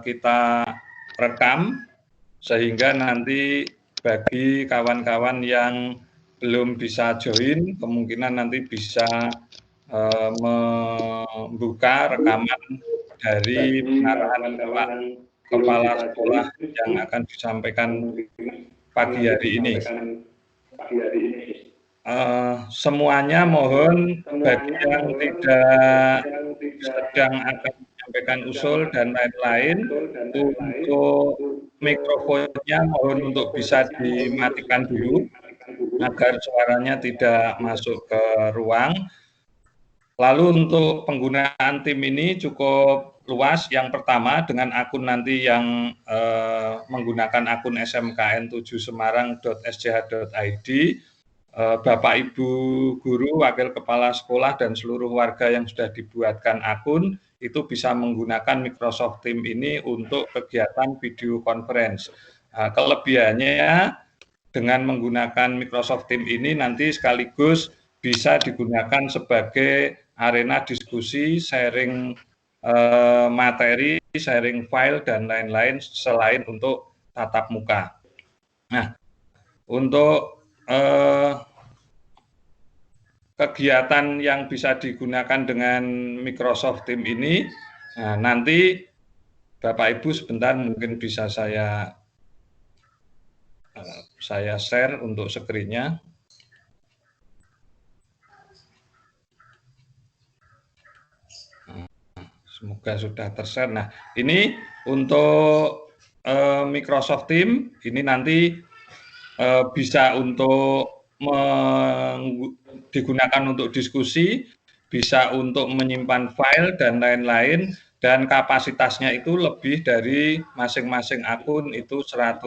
kita rekam, sehingga nanti bagi kawan-kawan yang belum bisa join, kemungkinan nanti bisa membuka rekaman dari pengarahan Pak Kepala Sekolah yang akan disampaikan pagi hari ini. Semuanya mohon bagi yang tidak sedang akan menyampaikan usul dan lain-lain, untuk mikrofonnya mohon untuk bisa dimatikan dulu agar suaranya tidak masuk ke ruang. Lalu untuk penggunaan tim ini cukup luas. Yang pertama dengan akun nanti yang menggunakan akun smkn7semarang.sch.id, Bapak Ibu guru, wakil kepala sekolah dan seluruh warga yang sudah dibuatkan akun itu bisa menggunakan Microsoft Teams ini untuk kegiatan video conference. Kelebihannya dengan menggunakan Microsoft Teams ini nanti sekaligus bisa digunakan sebagai arena diskusi, sharing materi, sharing file, dan lain-lain selain untuk tatap muka. Nah, untuk kegiatan yang bisa digunakan dengan Microsoft Teams ini, nah, nanti Bapak Ibu sebentar mungkin bisa saya share untuk screen-nya. Semoga sudah tershare. Nah, ini untuk Microsoft Teams, ini nanti bisa untuk digunakan untuk diskusi, bisa untuk menyimpan file dan lain-lain, dan kapasitasnya itu lebih dari masing-masing akun itu 100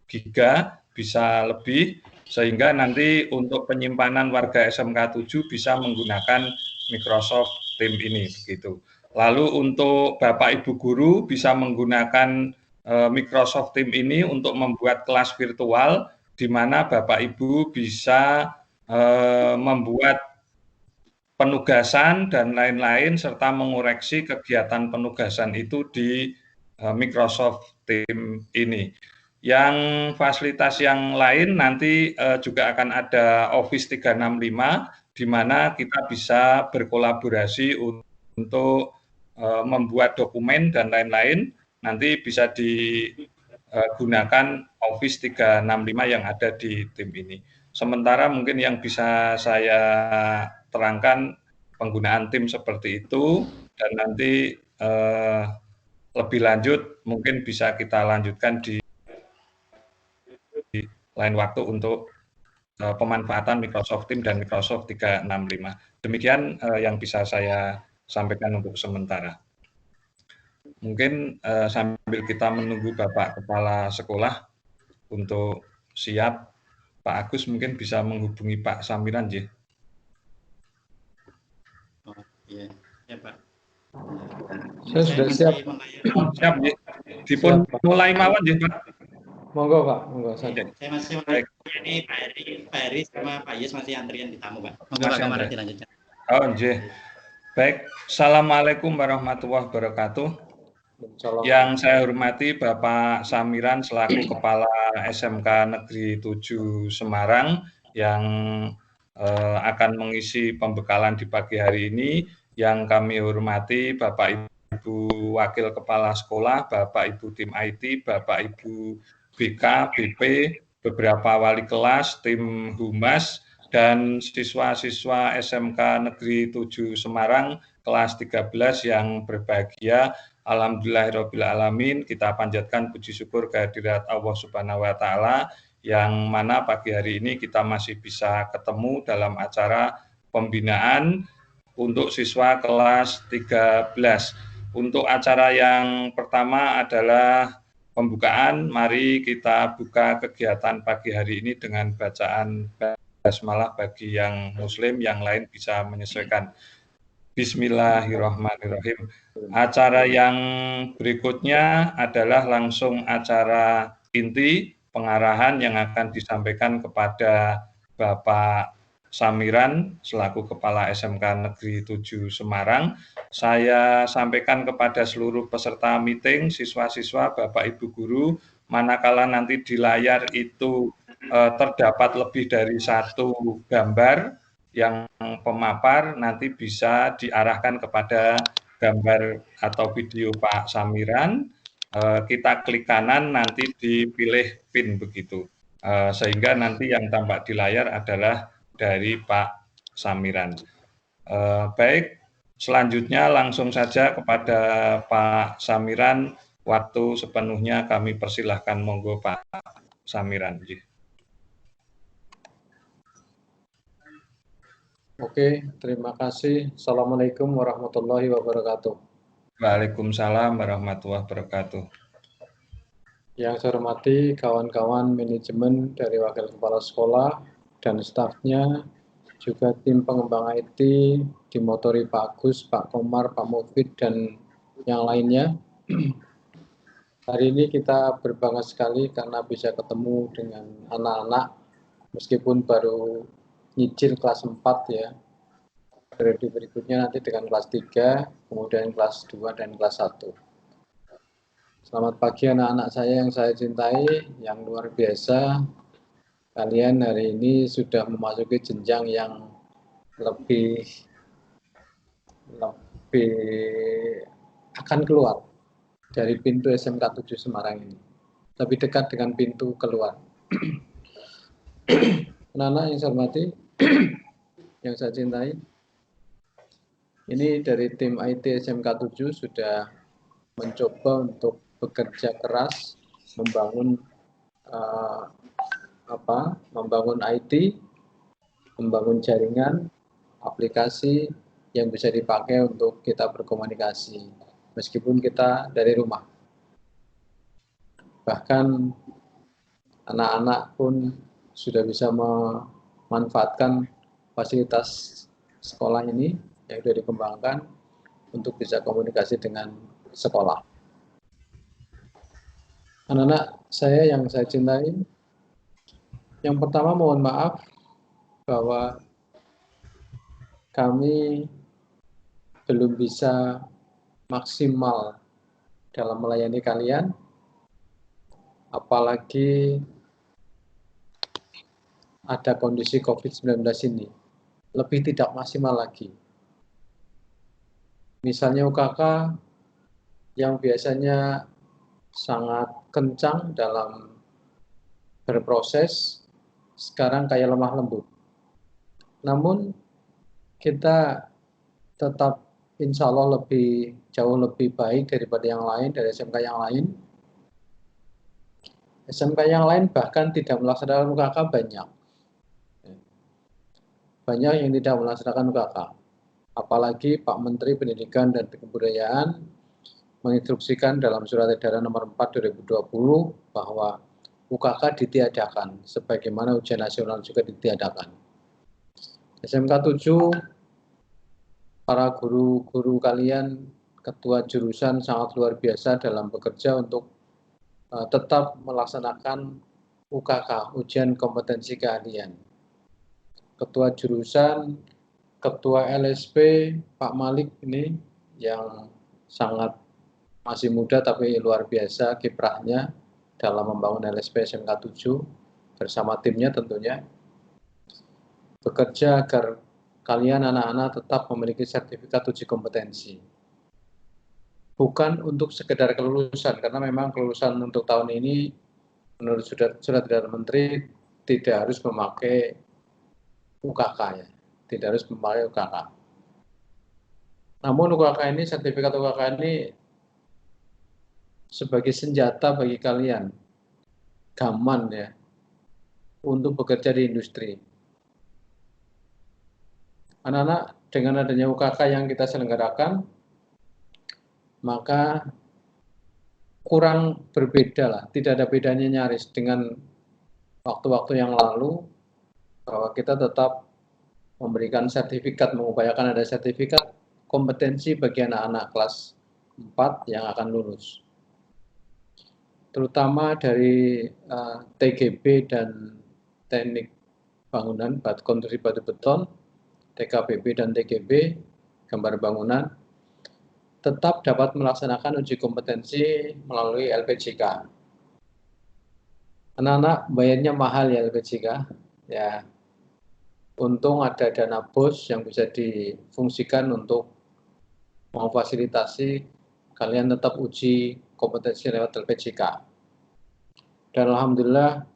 giga, bisa lebih, sehingga nanti untuk penyimpanan warga SMK 7 bisa menggunakan Microsoft Teams ini, begitu. Lalu untuk Bapak Ibu guru bisa menggunakan Microsoft Teams ini untuk membuat kelas virtual, di mana Bapak Ibu bisa membuat penugasan dan lain-lain, serta mengoreksi kegiatan penugasan itu di Microsoft Teams ini. Yang fasilitas yang lain nanti juga akan ada Office 365, di mana kita bisa berkolaborasi untuk membuat dokumen dan lain-lain. Nanti bisa digunakan Office 365 yang ada di tim ini. Sementara mungkin yang bisa saya terangkan penggunaan tim seperti itu, dan nanti lebih lanjut mungkin bisa kita lanjutkan di lain waktu untuk pemanfaatan Microsoft Teams dan Microsoft 365. Demikian yang bisa saya sampaikan untuk sementara. Mungkin sambil kita menunggu Bapak Kepala Sekolah untuk siap, Pak Agus mungkin bisa menghubungi Pak Samiran, J. Oh iya, ya Pak. Saya sudah siap. Siap, J. Dipun mulai mawon, J, Pak. Monggo Pak, monggo. Saya masih ini Pak Heri sama Pak Yes masih antrian di tamu, Pak. Monggo Pak, kemarin dilanjutkan. Oh, J. Baik, Assalamualaikum warahmatullahi wabarakatuh. Yang saya hormati Bapak Samiran selaku Kepala SMK Negeri 7 Semarang yang akan mengisi pembekalan di pagi hari ini. Yang kami hormati Bapak Ibu Wakil Kepala Sekolah, Bapak Ibu tim IT, Bapak Ibu BK, BP, beberapa wali kelas, tim Humas, dan siswa-siswa SMK Negeri 7 Semarang kelas 13 yang berbahagia. Alhamdulillahirrabbilalamin, kita panjatkan puji syukur kehadirat Allah Subhanahu wa Ta'ala, yang mana pagi hari ini kita masih bisa ketemu dalam acara pembinaan untuk siswa kelas 13. Untuk acara yang pertama adalah pembukaan. Mari kita buka kegiatan pagi hari ini dengan bacaan basmalah bagi yang muslim, yang lain bisa menyesuaikan. Bismillahirrahmanirrahim. Acara yang berikutnya adalah langsung acara inti pengarahan yang akan disampaikan kepada Bapak Samiran selaku Kepala SMK Negeri 7 Semarang. Saya sampaikan kepada seluruh peserta meeting, siswa-siswa, Bapak Ibu guru, manakala nanti di layar itu terdapat lebih dari satu gambar yang pemapar, nanti bisa diarahkan kepada gambar atau video Pak Samiran, kita klik kanan, nanti dipilih pin begitu. Sehingga nanti yang tampak di layar adalah dari Pak Samiran. Baik, selanjutnya langsung saja kepada Pak Samiran, waktu sepenuhnya kami persilahkan, monggo Pak Samiran. Oke, terima kasih. Assalamualaikum warahmatullahi wabarakatuh. Waalaikumsalam warahmatullahi wabarakatuh. Yang saya hormati kawan-kawan manajemen dari Wakil Kepala Sekolah dan stafnya, juga tim pengembang IT, dimotori Pak Agus, Pak Komar, Pak Mufid, dan yang lainnya. Hari ini kita berbangga sekali karena bisa ketemu dengan anak-anak, meskipun baru nyicil kelas 4 ya. Periode berikutnya nanti dengan kelas 3, kemudian kelas 2 dan kelas 1. Selamat pagi anak-anak saya yang saya cintai, yang luar biasa. Kalian hari ini sudah memasuki jenjang yang lebih akan keluar dari pintu SMK 7 Semarang ini. Lebih dekat dengan pintu keluar. Anak-anak yang saya hormati, yang saya cintai, ini dari tim IT SMK 7 sudah mencoba untuk bekerja keras membangun membangun IT, membangun jaringan, aplikasi yang bisa dipakai untuk kita berkomunikasi, meskipun kita dari rumah. Bahkan anak-anak pun sudah bisa memanfaatkan fasilitas sekolah ini yang sudah dikembangkan untuk bisa komunikasi dengan sekolah. Anak-anak saya yang saya cintai, yang pertama mohon maaf bahwa kami belum bisa maksimal dalam melayani kalian, apalagi ada kondisi COVID-19 ini, lebih tidak maksimal lagi. Misalnya UKK yang biasanya sangat kencang dalam berproses, sekarang kayak lemah lembut. Namun kita tetap insya Allah jauh lebih baik daripada yang lain, dari SMK yang lain. SMK yang lain bahkan tidak melaksanakan UKK banyak. Banyak yang tidak melaksanakan UKK. Apalagi Pak Menteri Pendidikan dan Kebudayaan menginstruksikan dalam Surat Edaran Nomor 4 2020 bahwa UKK ditiadakan, sebagaimana ujian nasional juga ditiadakan. SMK 7, para guru-guru kalian, ketua jurusan sangat luar biasa dalam bekerja untuk tetap melaksanakan UKK, ujian kompetensi keahlian. Ketua jurusan, ketua LSP, Pak Malik ini yang sangat masih muda tapi luar biasa kiprahnya dalam membangun LSP SMK 7 bersama timnya tentunya, bekerja agar kalian anak-anak tetap memiliki sertifikat uji kompetensi. Bukan untuk sekedar kelulusan, karena memang kelulusan untuk tahun ini menurut Surat Edaran Menteri tidak harus memakai UKK ya, tidak harus memakai UKK. Namun UKK ini, sertifikat UKK ini sebagai senjata bagi kalian, gaman ya, untuk bekerja di industri. Anak-anak, dengan adanya UKK yang kita selenggarakan, maka kurang berbeda lah, tidak ada bedanya nyaris dengan waktu-waktu yang lalu, bahwa kita tetap memberikan sertifikat, mengupayakan ada sertifikat kompetensi bagi anak-anak kelas 4 yang akan lulus. Terutama dari TGB dan teknik bangunan, konstruksi batu beton, TKBB dan TGB, gambar bangunan, tetap dapat melaksanakan uji kompetensi melalui LPJK. Anak-anak bayarnya mahal ya LPJK, ya. Untung ada dana BOS yang bisa difungsikan untuk memfasilitasi kalian tetap uji kompetensi lewat LPJK. Dan alhamdulillah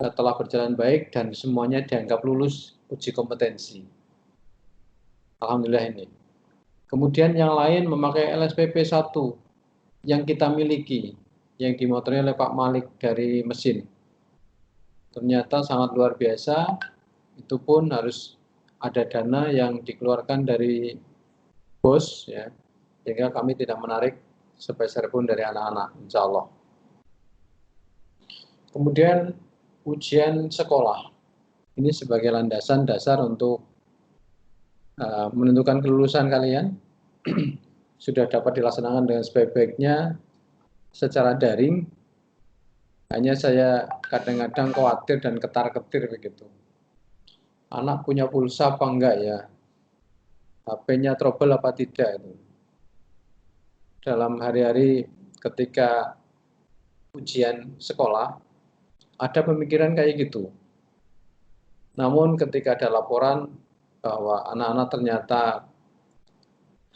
telah berjalan baik dan semuanya dianggap lulus uji kompetensi. Alhamdulillah ini. Kemudian yang lain memakai LSPP 1 yang kita miliki, yang dimotori oleh Pak Malik dari mesin. Ternyata sangat luar biasa, itu pun harus ada dana yang dikeluarkan dari BOS, ya, sehingga kami tidak menarik sepeser pun dari anak-anak, insya Allah. Kemudian ujian sekolah, ini sebagai landasan dasar untuk menentukan kelulusan kalian, sudah dapat dilaksanakan dengan sebaik-baiknya secara daring. Hanya saya kadang-kadang khawatir dan ketar-ketir begitu. Anak punya pulsa apa enggak ya? HP-nya trouble apa tidak itu. Dalam hari-hari ketika ujian sekolah, ada pemikiran kayak gitu. Namun ketika ada laporan bahwa anak-anak ternyata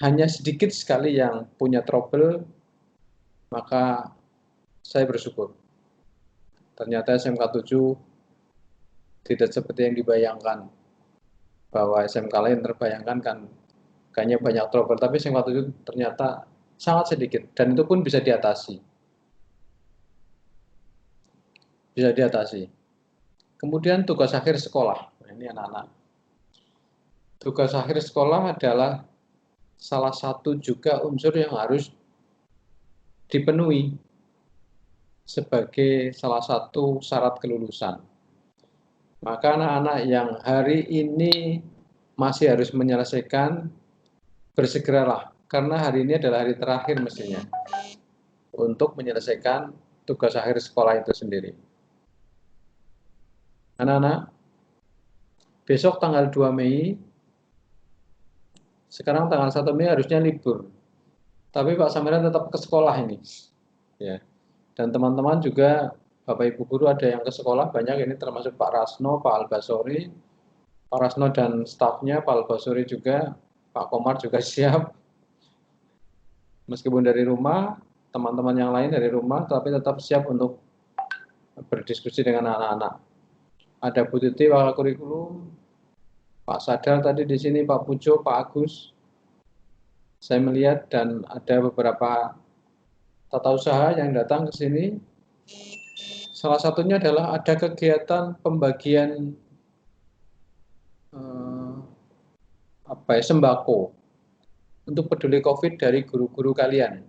hanya sedikit sekali yang punya trouble, maka saya bersyukur. Ternyata SMK 7 tidak seperti yang dibayangkan, bahwa SMK lain terbayangkan kan kayaknya banyak trouble, tapi SMK 7 ternyata sangat sedikit, dan itu pun bisa diatasi. Bisa diatasi. Kemudian tugas akhir sekolah. Nah, ini anak-anak. Tugas akhir sekolah adalah salah satu juga unsur yang harus dipenuhi sebagai salah satu syarat kelulusan. Maka anak-anak yang hari ini masih harus menyelesaikan, bersegeralah, karena hari ini adalah hari terakhir mestinya untuk menyelesaikan tugas akhir sekolah itu sendiri. Anak-anak, besok tanggal 2 Mei, sekarang tanggal 1 Mei harusnya libur. Tapi Pak Samiran tetap ke sekolah ini. Ya. Dan teman-teman juga, Bapak Ibu Guru ada yang ke sekolah, banyak ini termasuk Pak Rasno, Pak Albasori, Pak Rasno dan stafnya, Pak Albasori juga, Pak Komar juga siap. Meskipun dari rumah, teman-teman yang lain dari rumah, tapi tetap siap untuk berdiskusi dengan anak-anak. Ada Bu Titi, Wakil Kurikulum, Pak Sadar tadi di sini, Pak Pujo, Pak Agus. Saya melihat dan ada beberapa tata usaha yang datang ke sini. Salah satunya adalah ada kegiatan pembagian sembako untuk peduli COVID dari guru-guru kalian.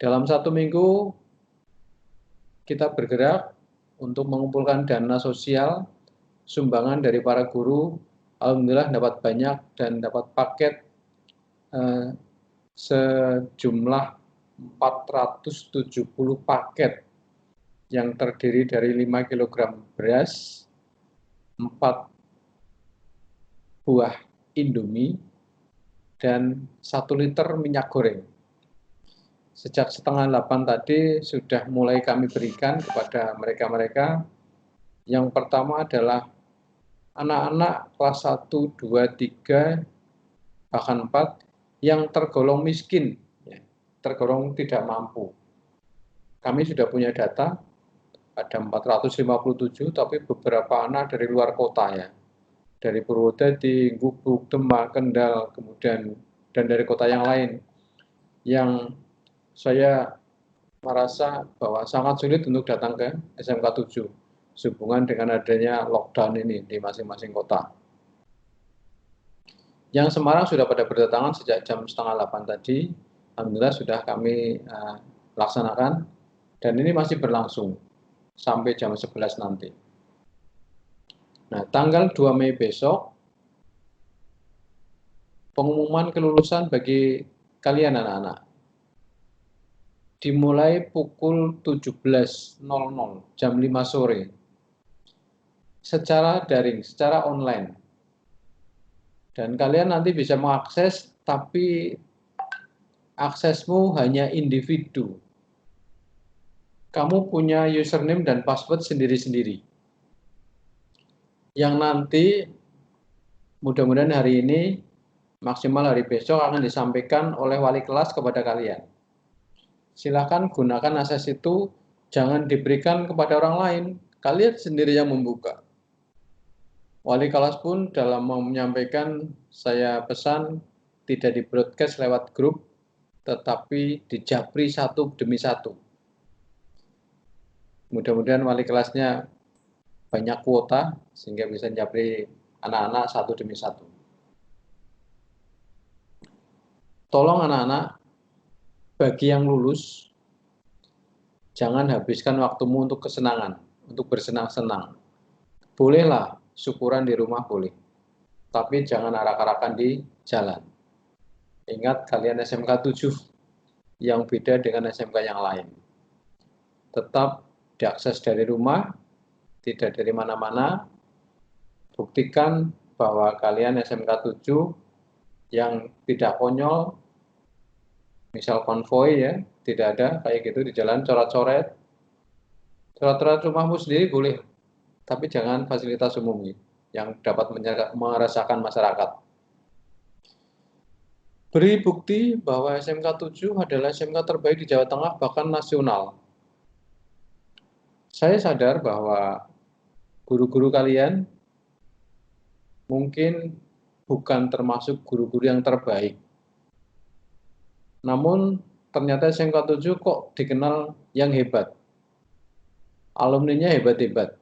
Dalam 1 minggu kita bergerak untuk mengumpulkan dana sosial, sumbangan dari para guru. Alhamdulillah dapat banyak dan dapat paket sejumlah 470 paket yang terdiri dari 5 kg beras, 4 buah Indomie, dan 1 liter minyak goreng. Sejak setengah 8 tadi sudah mulai kami berikan kepada mereka-mereka. Yang pertama adalah anak-anak kelas 1, 2, 3, bahkan 4 yang tergolong miskin, tergolong tidak mampu. Kami sudah punya data, ada 457, tapi beberapa anak dari luar kota ya. Dari Purwodadi, Gubuk, Demak, Kendal, kemudian dan dari kota yang lain. Yang saya merasa bahwa sangat sulit untuk datang ke SMK 7 sehubungan dengan adanya lockdown ini di masing-masing kota. Yang Semarang sudah pada berdatangan sejak jam setengah 8 tadi, alhamdulillah sudah kami laksanakan, dan ini masih berlangsung sampai jam 11 nanti. Nah, tanggal 2 Mei besok, pengumuman kelulusan bagi kalian anak-anak dimulai pukul 17.00, jam 5 sore. secara daring, secara online. Dan kalian nanti bisa mengakses, tapi aksesmu hanya individu. Kamu punya username dan password sendiri-sendiri. Yang nanti mudah-mudahan hari ini, maksimal hari besok akan disampaikan oleh wali kelas kepada kalian. Silahkan gunakan akses itu, jangan diberikan kepada orang lain. Kalian sendiri yang membuka. Wali kelas pun dalam menyampaikan, saya pesan tidak di broadcast lewat grup, tetapi dijapri satu demi satu. Mudah-mudahan wali kelasnya banyak kuota, sehingga bisa japri anak-anak satu demi satu. Tolong anak-anak, bagi yang lulus, jangan habiskan waktumu untuk kesenangan, untuk bersenang-senang. Bolehlah syukuran di rumah boleh, tapi jangan arak-arakan di jalan. Ingat kalian SMK 7 yang beda dengan SMK yang lain. Tetap diakses dari rumah, tidak dari mana-mana. Buktikan bahwa kalian SMK 7 yang tidak konyol, misal konvoy ya, tidak ada kayak gitu di jalan coret-coret. Coret-coret rumahmu sendiri boleh, tapi jangan fasilitas umum yang dapat meresahkan masyarakat. Beri bukti bahwa SMK 7 adalah SMK terbaik di Jawa Tengah, bahkan nasional. Saya sadar bahwa guru-guru kalian mungkin bukan termasuk guru-guru yang terbaik. Namun ternyata SMK 7 kok dikenal yang hebat. Alumninya hebat-hebat.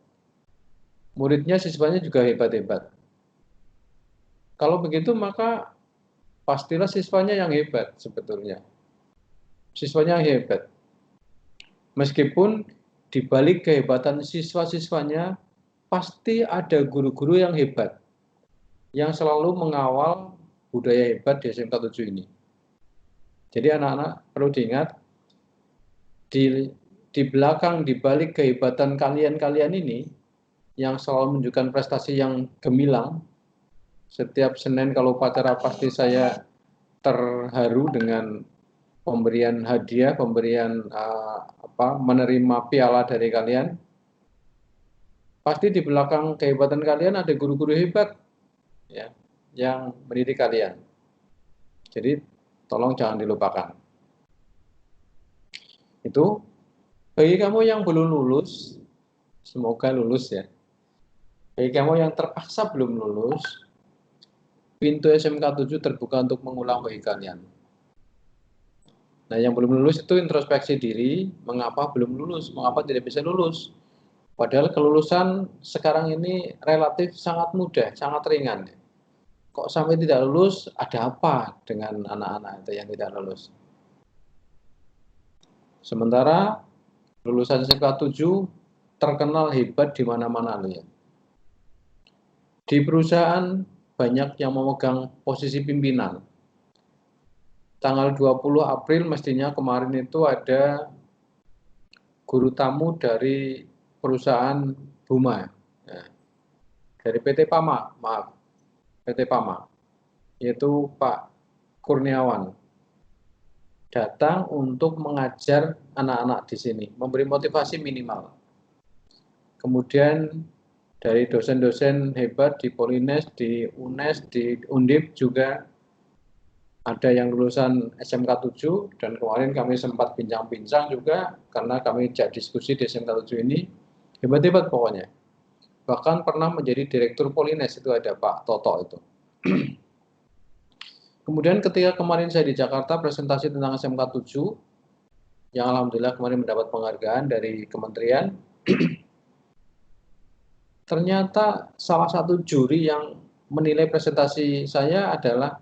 Muridnya, siswanya juga hebat-hebat. Kalau begitu maka pastilah siswanya yang hebat sebetulnya. Siswanya yang hebat. Meskipun di balik kehebatan siswa-siswanya pasti ada guru-guru yang hebat, yang selalu mengawal budaya hebat di SMK 7 ini. Jadi anak-anak perlu diingat, di belakang, di balik kehebatan kalian-kalian ini, yang selalu menunjukkan prestasi yang gemilang. Setiap Senin kalau upacara pasti saya terharu dengan pemberian hadiah, pemberian menerima piala dari kalian. Pasti di belakang kehebatan kalian ada guru-guru hebat ya, yang mendidik kalian. Jadi tolong jangan dilupakan. Itu bagi kamu yang belum lulus, semoga lulus ya. Bagi kamu yang terpaksa belum lulus, pintu SMK 7 terbuka untuk mengulang bagi kalian. Nah, yang belum lulus itu introspeksi diri, mengapa belum lulus, mengapa tidak bisa lulus. Padahal kelulusan sekarang ini relatif sangat mudah, sangat ringan. Kok sampai tidak lulus, ada apa dengan anak-anak itu yang tidak lulus? Sementara lulusan SMK 7 terkenal hebat di mana-mana loh ya. Di perusahaan banyak yang memegang posisi pimpinan. Tanggal 20 April mestinya kemarin itu ada guru tamu dari perusahaan Buma. Ya. Dari PT Pama, maaf. PT Pama. Yaitu Pak Kurniawan. Datang untuk mengajar anak-anak di sini, memberi motivasi minimal. Kemudian dari dosen-dosen hebat di Polines, di UNES, di Undip juga ada yang lulusan SMK 7 dan kemarin kami sempat bincang-bincang juga karena kami ajak diskusi di SMK 7 ini hebat-hebat pokoknya. Bahkan pernah menjadi direktur Polines itu ada Pak Toto itu. Kemudian ketika kemarin saya di Jakarta presentasi tentang SMK 7 yang alhamdulillah kemarin mendapat penghargaan dari kementerian. Ternyata salah satu juri yang menilai presentasi saya adalah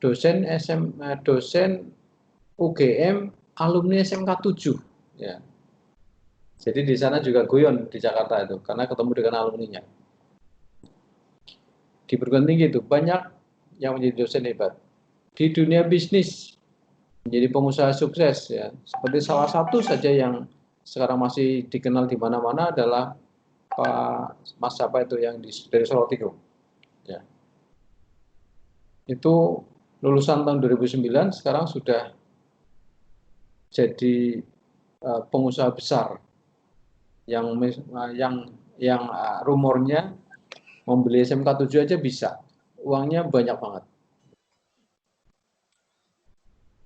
dosen UGM alumni SMK 7 ya. Jadi di sana juga guyon di Jakarta itu karena ketemu dengan alumninya. Di perguruan tinggi itu banyak yang menjadi dosen hebat. Di dunia bisnis menjadi pengusaha sukses ya. Seperti salah satu saja yang sekarang masih dikenal di mana-mana adalah Mas siapa itu yang dari Solo Tigo. Ya. Itu lulusan tahun 2009, sekarang sudah jadi pengusaha besar yang rumornya membeli SMK 7 aja bisa. Uangnya banyak banget.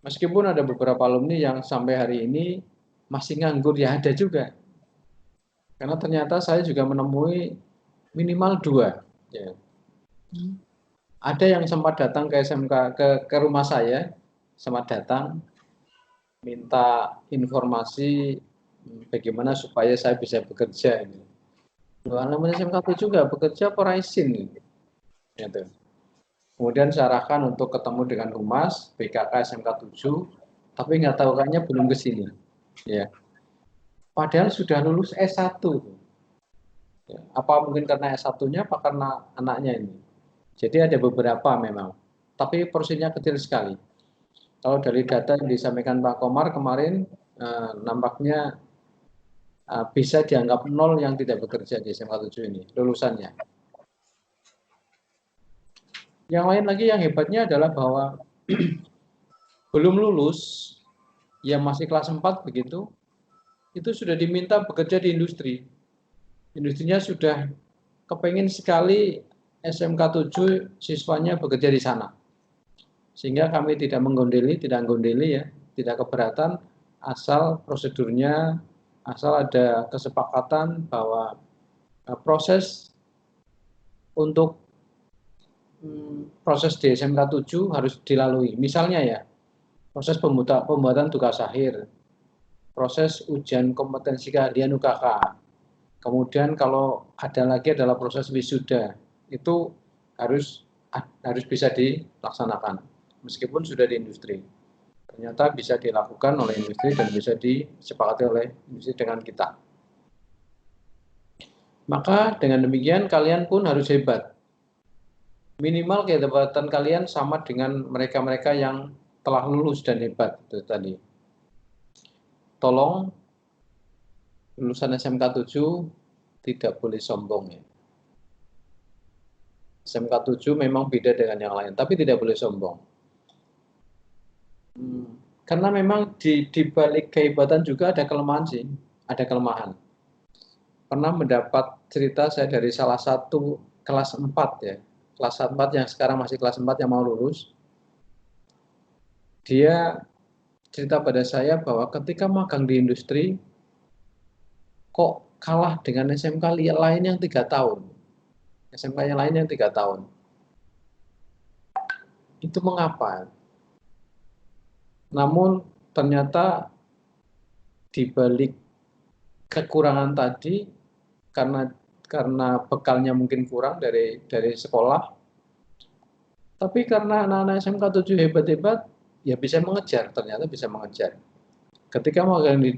Meskipun ada beberapa alumni yang sampai hari ini masih nganggur, ya ada juga. Karena ternyata saya juga menemui minimal 2. Ya. Ada yang sempat datang ke SMK, ke rumah saya, sempat datang, minta informasi bagaimana supaya saya bisa bekerja. Alumni SMK 7 juga bekerja apa izin. Gitu. Kemudian saya arahkan untuk ketemu dengan Humas BKK SMK 7, tapi nggak tahu kayaknya belum ke sini. Ya. Padahal sudah lulus S1. Ya. Apa mungkin karena S1-nya, apa karena anaknya ini? Jadi ada beberapa memang, tapi porsinya kecil sekali. Kalau dari data yang disampaikan Pak Komar kemarin, nampaknya bisa dianggap 0 yang tidak bekerja di SMK 7 ini, lulusannya. Yang lain lagi yang hebatnya adalah bahwa belum lulus, yang masih kelas 4 begitu, itu sudah diminta bekerja di industri. Industrinya sudah kepengen sekali SMK 7 siswanya bekerja di sana. Sehingga kami tidak menggondeli, ya, tidak keberatan, asal prosedurnya, asal ada kesepakatan bahwa proses untuk proses di SMK 7 harus dilalui. Misalnya ya, proses pembuatan tugas akhir, proses ujian kompetensi keahlian UKK, kemudian kalau ada lagi adalah proses wisuda, itu harus bisa dilaksanakan, meskipun sudah di industri. Ternyata bisa dilakukan oleh industri dan bisa disepakati oleh industri dengan kita. Maka dengan demikian kalian pun harus hebat. Minimal kehebatan kalian sama dengan mereka-mereka yang telah lulus dan hebat itu tadi. Tolong lulusan SMK 7 tidak boleh sombong ya. SMK 7 memang beda dengan yang lain, tapi tidak boleh sombong. Karena memang di balik kehebatan juga ada kelemahan sih, ada kelemahan. Pernah mendapat cerita saya dari salah satu kelas 4 ya, kelas 4 yang sekarang masih kelas 4 yang mau lulus. Dia cerita pada saya bahwa ketika magang di industri, kok kalah dengan SMK lain yang 3 tahun. SMK yang lain yang 3 tahun. Itu mengapa? Namun ternyata di balik kekurangan tadi, karena bekalnya mungkin kurang dari sekolah, tapi karena anak-anak SMK 7 hebat-hebat, ya bisa mengejar, ternyata bisa mengejar. Ketika magang di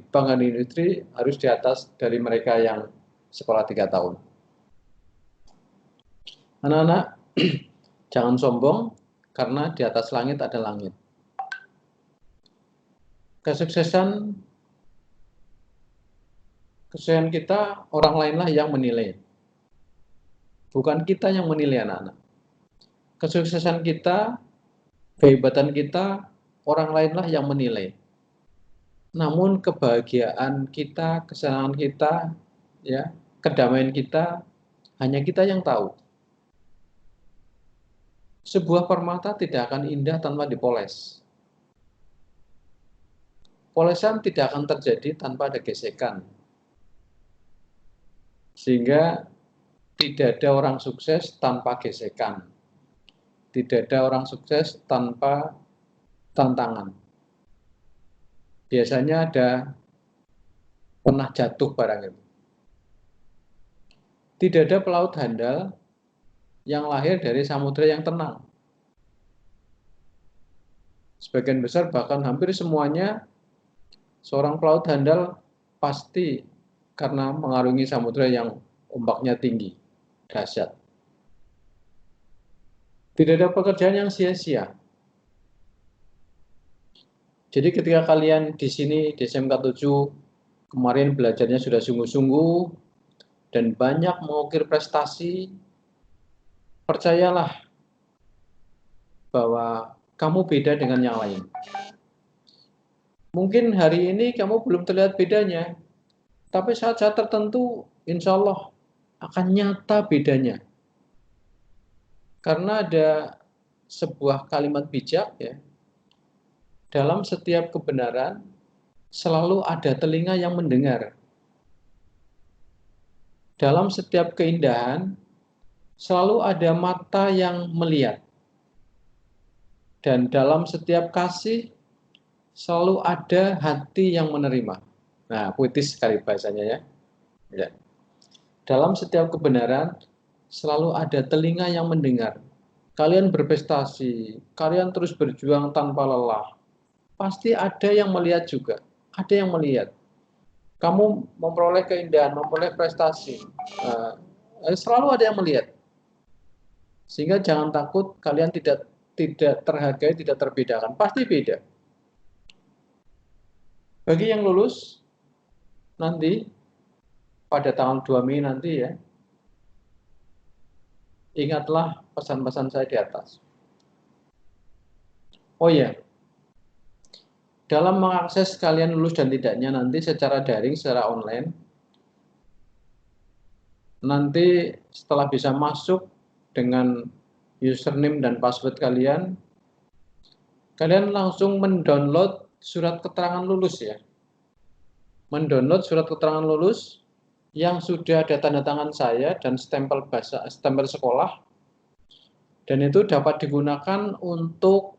industri harus di atas dari mereka yang sekolah 3 tahun. Anak-anak, jangan sombong, karena di atas langit ada langit. Kesuksesan kita, orang lainlah yang menilai. Bukan kita yang menilai anak-anak. Kesuksesan kita, kehebatan kita, orang lainlah yang menilai. Namun kebahagiaan kita, kesenangan kita, ya, kedamaian kita, hanya kita yang tahu. Sebuah permata tidak akan indah tanpa dipoles. Polesan tidak akan terjadi tanpa ada gesekan. Sehingga tidak ada orang sukses tanpa gesekan. Tidak ada orang sukses tanpa tantangan. Biasanya ada pernah jatuh barang itu. Tidak ada pelaut handal yang lahir dari samudera yang tenang. Sebagian besar, bahkan hampir semuanya, seorang pelaut handal pasti karena mengarungi samudera yang ombaknya tinggi, dahsyat. Tidak ada pekerjaan yang sia-sia. Jadi ketika kalian di sini di SMK 7 kemarin belajarnya sudah sungguh-sungguh, dan banyak mengukir prestasi, percayalah bahwa kamu beda dengan yang lain. Mungkin hari ini kamu belum terlihat bedanya, tapi saat-saat tertentu insya Allah akan nyata bedanya. Karena ada sebuah kalimat bijak ya, dalam setiap kebenaran selalu ada telinga yang mendengar. Dalam setiap keindahan selalu ada mata yang melihat. Dan dalam setiap kasih selalu ada hati yang menerima. Nah, puitis sekali bahasanya ya. Ya. Dalam setiap kebenaran selalu ada telinga yang mendengar. Kalian berprestasi, kalian terus berjuang tanpa lelah. Pasti ada yang melihat juga, ada yang melihat. Kamu memperoleh keindahan, memperoleh prestasi, selalu ada yang melihat. Sehingga jangan takut kalian tidak terhargai, tidak terbedakan. Pasti beda. Bagi yang lulus nanti pada tanggal 2 Mei nanti ya, ingatlah pesan-pesan saya di atas. Oh ya, dalam mengakses kalian lulus dan tidaknya nanti secara daring, secara online, nanti setelah bisa masuk dengan username dan password kalian, kalian langsung mendownload surat keterangan lulus ya. Mendownload surat keterangan lulus yang sudah ada tanda tangan saya dan stempel sekolah, dan itu dapat digunakan untuk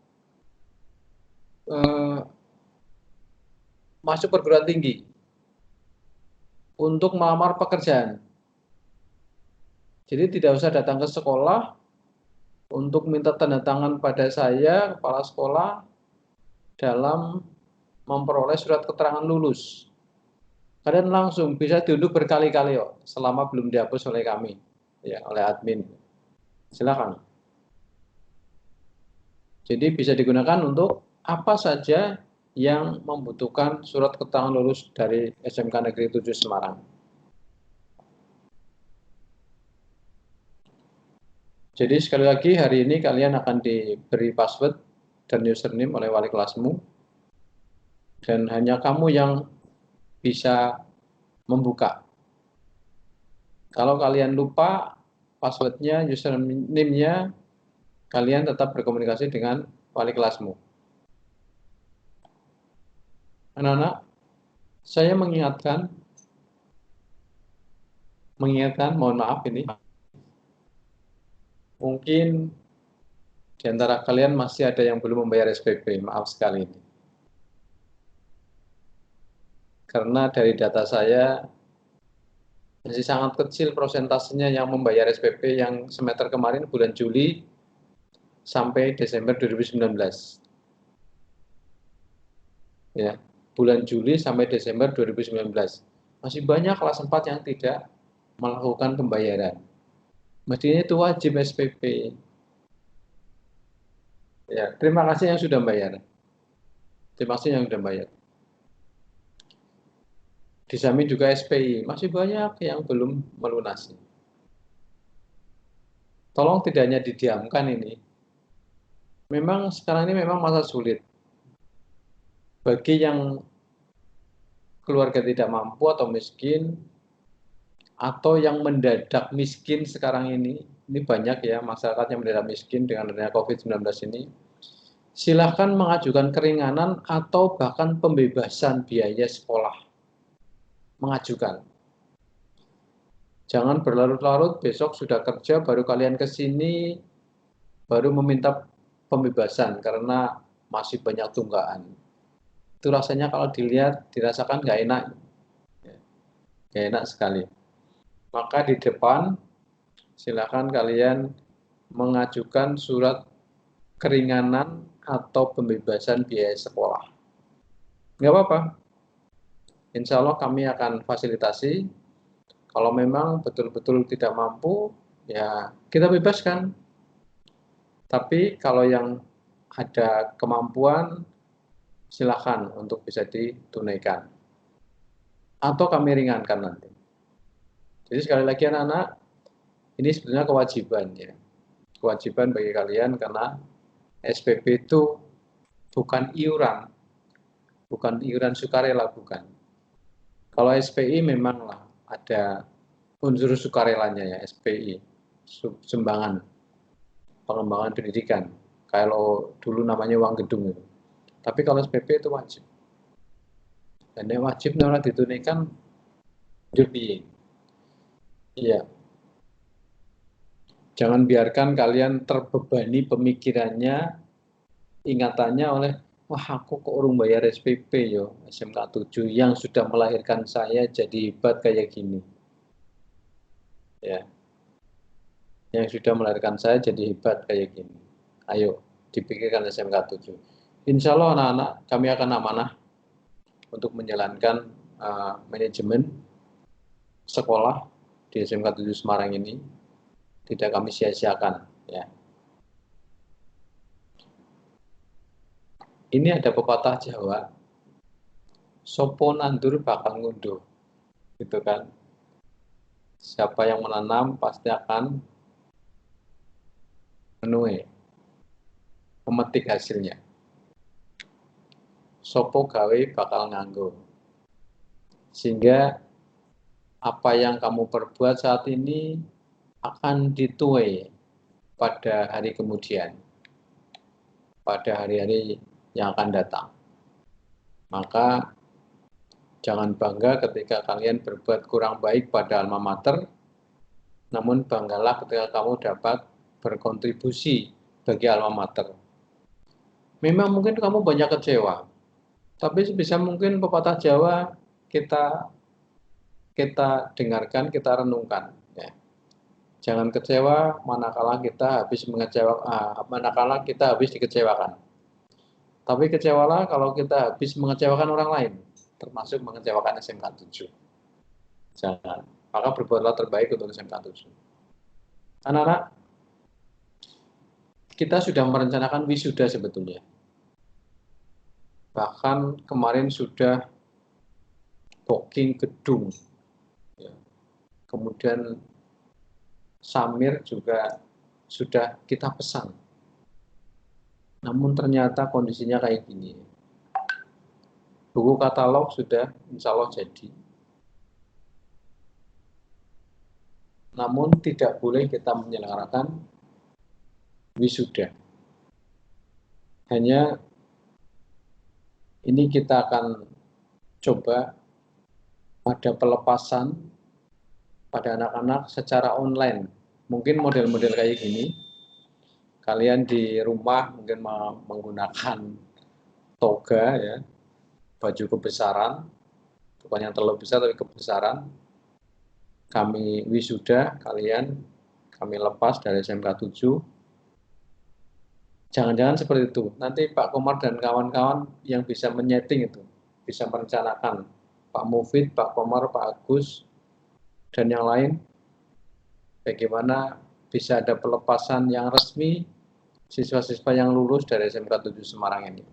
masuk perguruan tinggi, untuk melamar pekerjaan. Jadi tidak usah datang ke sekolah untuk minta tanda tangan pada saya, kepala sekolah, dalam memperoleh surat keterangan lulus. Kalian langsung bisa diunduh berkali-kali kok, selama belum dihapus oleh kami, ya, oleh admin. Silakan. Jadi bisa digunakan untuk apa saja yang membutuhkan surat keterangan lulus dari SMK Negeri 7 Semarang. Jadi sekali lagi hari ini kalian akan diberi password dan username oleh wali kelasmu, dan hanya kamu yang bisa membuka. Kalau kalian lupa passwordnya, username-nya, kalian tetap berkomunikasi dengan wali kelasmu. Anak-anak, saya mengingatkan, mohon maaf ini, mungkin di antara kalian masih ada yang belum membayar SPP, maaf sekali ini. Karena dari data saya, masih sangat kecil prosentasenya yang membayar SPP yang semester kemarin bulan Juli sampai Desember 2019. Ya, bulan Juli sampai Desember 2019. Masih banyak kelas 4 yang tidak melakukan pembayaran. Mestinya itu wajib SPP. Ya, terima kasih yang sudah bayar. Terima kasih yang sudah bayar. Disamping juga SPI, masih banyak yang belum melunasi. Tolong tidak hanya didiamkan ini. Memang sekarang ini memang masa sulit. Bagi yang keluarga tidak mampu atau miskin, atau yang mendadak miskin sekarang ini banyak ya masyarakat yang mendadak miskin dengan adanya COVID-19 ini, silahkan mengajukan keringanan atau bahkan pembebasan biaya sekolah. Mengajukan. Jangan berlarut-larut, besok sudah kerja, baru kalian ke sini, baru meminta pembebasan karena masih banyak tunggakan. Itu rasanya kalau dilihat, dirasakan nggak enak. Nggak enak sekali. Maka di depan silakan kalian mengajukan surat keringanan atau pembebasan biaya sekolah. Nggak apa-apa. Insya Allah kami akan fasilitasi. Kalau memang betul-betul tidak mampu, ya kita bebaskan. Tapi kalau yang ada kemampuan, silakan untuk bisa ditunaikan. Atau kami ringankan nanti. Jadi sekali lagi anak-anak, ini sebenarnya kewajiban ya. Kewajiban bagi kalian karena SPP itu bukan iuran sukarela, bukan. Kalau SPI memanglah ada unsur sukarelanya ya, SPI, sumbangan pengembangan pendidikan. Kalau dulu namanya uang gedung itu. Tapi kalau SPP itu wajib. Dan yang wajib orang ditunaikan lebih. Iya. Jangan biarkan kalian terbebani pemikirannya, ingatannya oleh, wah aku kok urung bayar SPP yo, SMK 7 yang sudah melahirkan saya jadi hebat kayak gini. Ya. Yang sudah melahirkan saya jadi hebat kayak gini. Ayo, dipikirkan SMK 7. Insya Allah anak-anak kami akan amanah untuk menjalankan manajemen sekolah di SMK 7 Semarang ini. Tidak kami sia-siakan. Ya. Ini ada pepatah Jawa, sopo nandur bakal ngunduh. Gitu kan. Siapa yang menanam pasti akan menuai, memetik hasilnya. Sopo gawe bakal nganggo. Sehingga apa yang kamu perbuat saat ini akan dituai pada hari kemudian, pada hari-hari yang akan datang. Maka jangan bangga ketika kalian berbuat kurang baik pada alma mater, namun banggalah ketika kamu dapat berkontribusi bagi alma mater. Memang mungkin kamu banyak kecewa, tapi sebisa mungkin pepatah Jawa kita dengarkan, kita renungkan. Ya. Jangan kecewa manakala kita habis dikecewakan. Tapi kecewalah kalau kita habis mengecewakan orang lain, termasuk mengecewakan SMK 7. Jangan. Maka berbuatlah terbaik untuk SMK 7. Anak-anak, kita sudah merencanakan wisuda sebetulnya. Bahkan kemarin sudah booking gedung. Ya. Kemudian samir juga sudah kita pesan. Namun ternyata kondisinya kayak gini. Buku katalog sudah insya Allah jadi. Namun tidak boleh kita menyelenggarakan wisuda. Hanya ini kita akan coba ada pelepasan pada anak-anak secara online. Mungkin model-model kayak gini, kalian di rumah mungkin menggunakan toga ya, baju kebesaran, bukan yang terlalu besar tapi kebesaran. Kami wisuda, kami lepas dari SMK 7. Jangan-jangan seperti itu. Nanti Pak Komar dan kawan-kawan yang bisa menyeting itu, bisa merencanakan. Pak Mufid, Pak Komar, Pak Agus, dan yang lain, bagaimana bisa ada pelepasan yang resmi siswa-siswa yang lulus dari SMK 7 Semarang ini.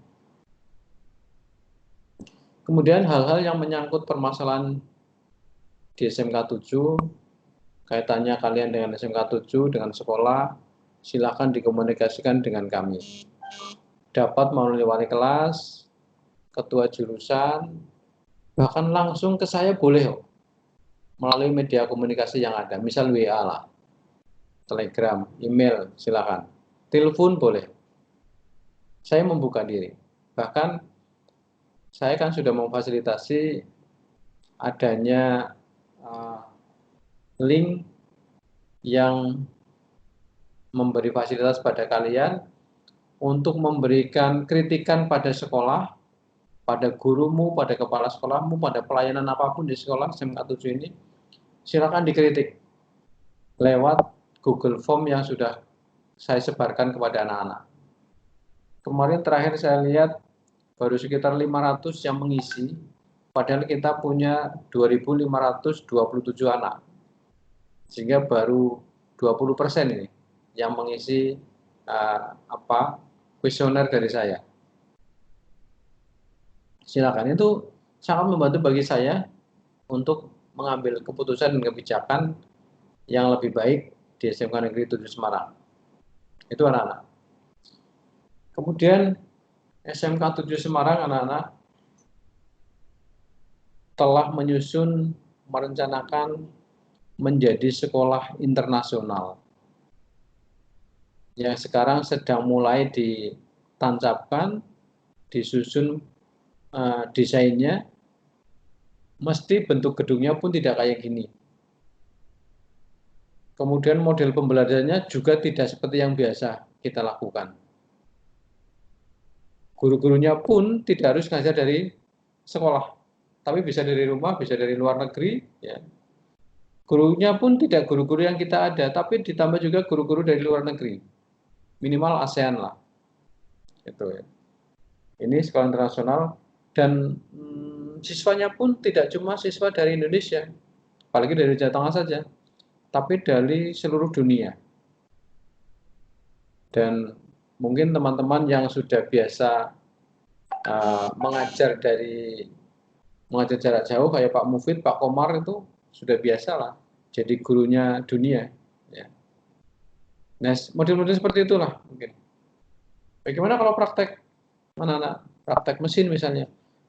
Kemudian hal-hal yang menyangkut permasalahan di SMK 7, kaitannya kalian dengan SMK 7, dengan sekolah, silakan dikomunikasikan dengan kami. Dapat melalui wali kelas, ketua jurusan, bahkan langsung ke saya boleh melalui media komunikasi yang ada, misal WA lah, Telegram, email, silakan. Telepon boleh. Saya membuka diri. Bahkan saya kan sudah memfasilitasi adanya link yang memberi fasilitas pada kalian untuk memberikan kritikan pada sekolah, pada gurumu, pada kepala sekolahmu, pada pelayanan apapun di sekolah SMK 7 ini, silakan dikritik lewat Google Form yang sudah saya sebarkan kepada anak-anak. Kemarin terakhir saya lihat baru sekitar 500 yang mengisi, padahal kita punya 2.527 anak. Sehingga baru 20% ini yang mengisi kuesioner dari saya. Silakan, itu sangat membantu bagi saya untuk mengambil keputusan dan kebijakan yang lebih baik di SMK Negeri 7 Semarang. Itu anak-anak. Kemudian SMK 7 Semarang anak-anak telah merencanakan menjadi sekolah internasional yang sekarang sedang mulai ditancapkan, disusun desainnya. Mesti bentuk gedungnya pun tidak kayak gini. Kemudian model pembelajarannya juga tidak seperti yang biasa kita lakukan. Guru-gurunya pun tidak harus ngajar dari sekolah, tapi bisa dari rumah, bisa dari luar negeri. Ya. Gurunya pun tidak guru-guru yang kita ada, tapi ditambah juga guru-guru dari luar negeri. Minimal ASEAN lah. Gitu ya. Ini sekolah internasional dan siswanya pun tidak cuma siswa dari Indonesia, apalagi dari Jawa Tengah saja, tapi dari seluruh dunia. Dan mungkin teman-teman yang sudah biasa mengajar jarak jauh kayak Pak Mufid, Pak Komar itu sudah biasa lah jadi gurunya dunia. Ya. Nah, model-model seperti itulah mungkin. Bagaimana kalau praktek anak-anak, praktek mesin misalnya?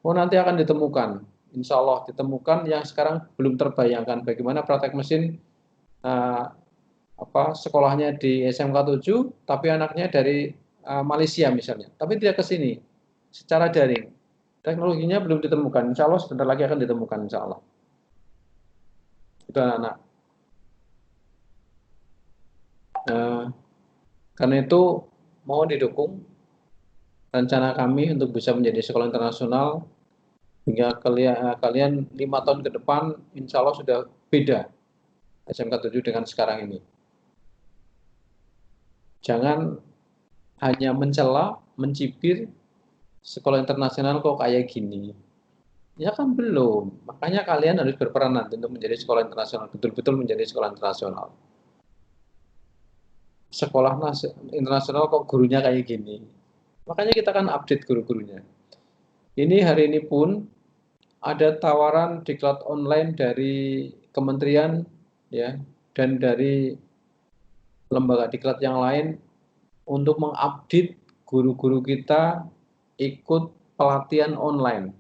Oh, nanti akan ditemukan, insya Allah ditemukan yang sekarang belum terbayangkan bagaimana praktek mesin sekolahnya di SMK 7, tapi anaknya dari Malaysia misalnya, tapi tidak ke sini, secara daring. Teknologinya belum ditemukan, insya Allah sebentar lagi akan ditemukan, insya Allah. Itu anak-anak. Karena itu mau didukung rencana kami untuk bisa menjadi sekolah internasional hingga kalian 5 tahun ke depan insya Allah sudah beda SMK 7 dengan sekarang ini. Jangan hanya mencela, mencibir sekolah internasional kok kayak gini. Ya kan belum. Makanya kalian harus berperan nanti untuk menjadi sekolah internasional, betul-betul menjadi sekolah internasional. Sekolah internasional kok gurunya kayak gini. Makanya kita kan update guru-gurunya. Ini hari ini pun ada tawaran diklat online dari kementerian ya dan dari lembaga diklat yang lain untuk mengupdate guru-guru kita ikut pelatihan online.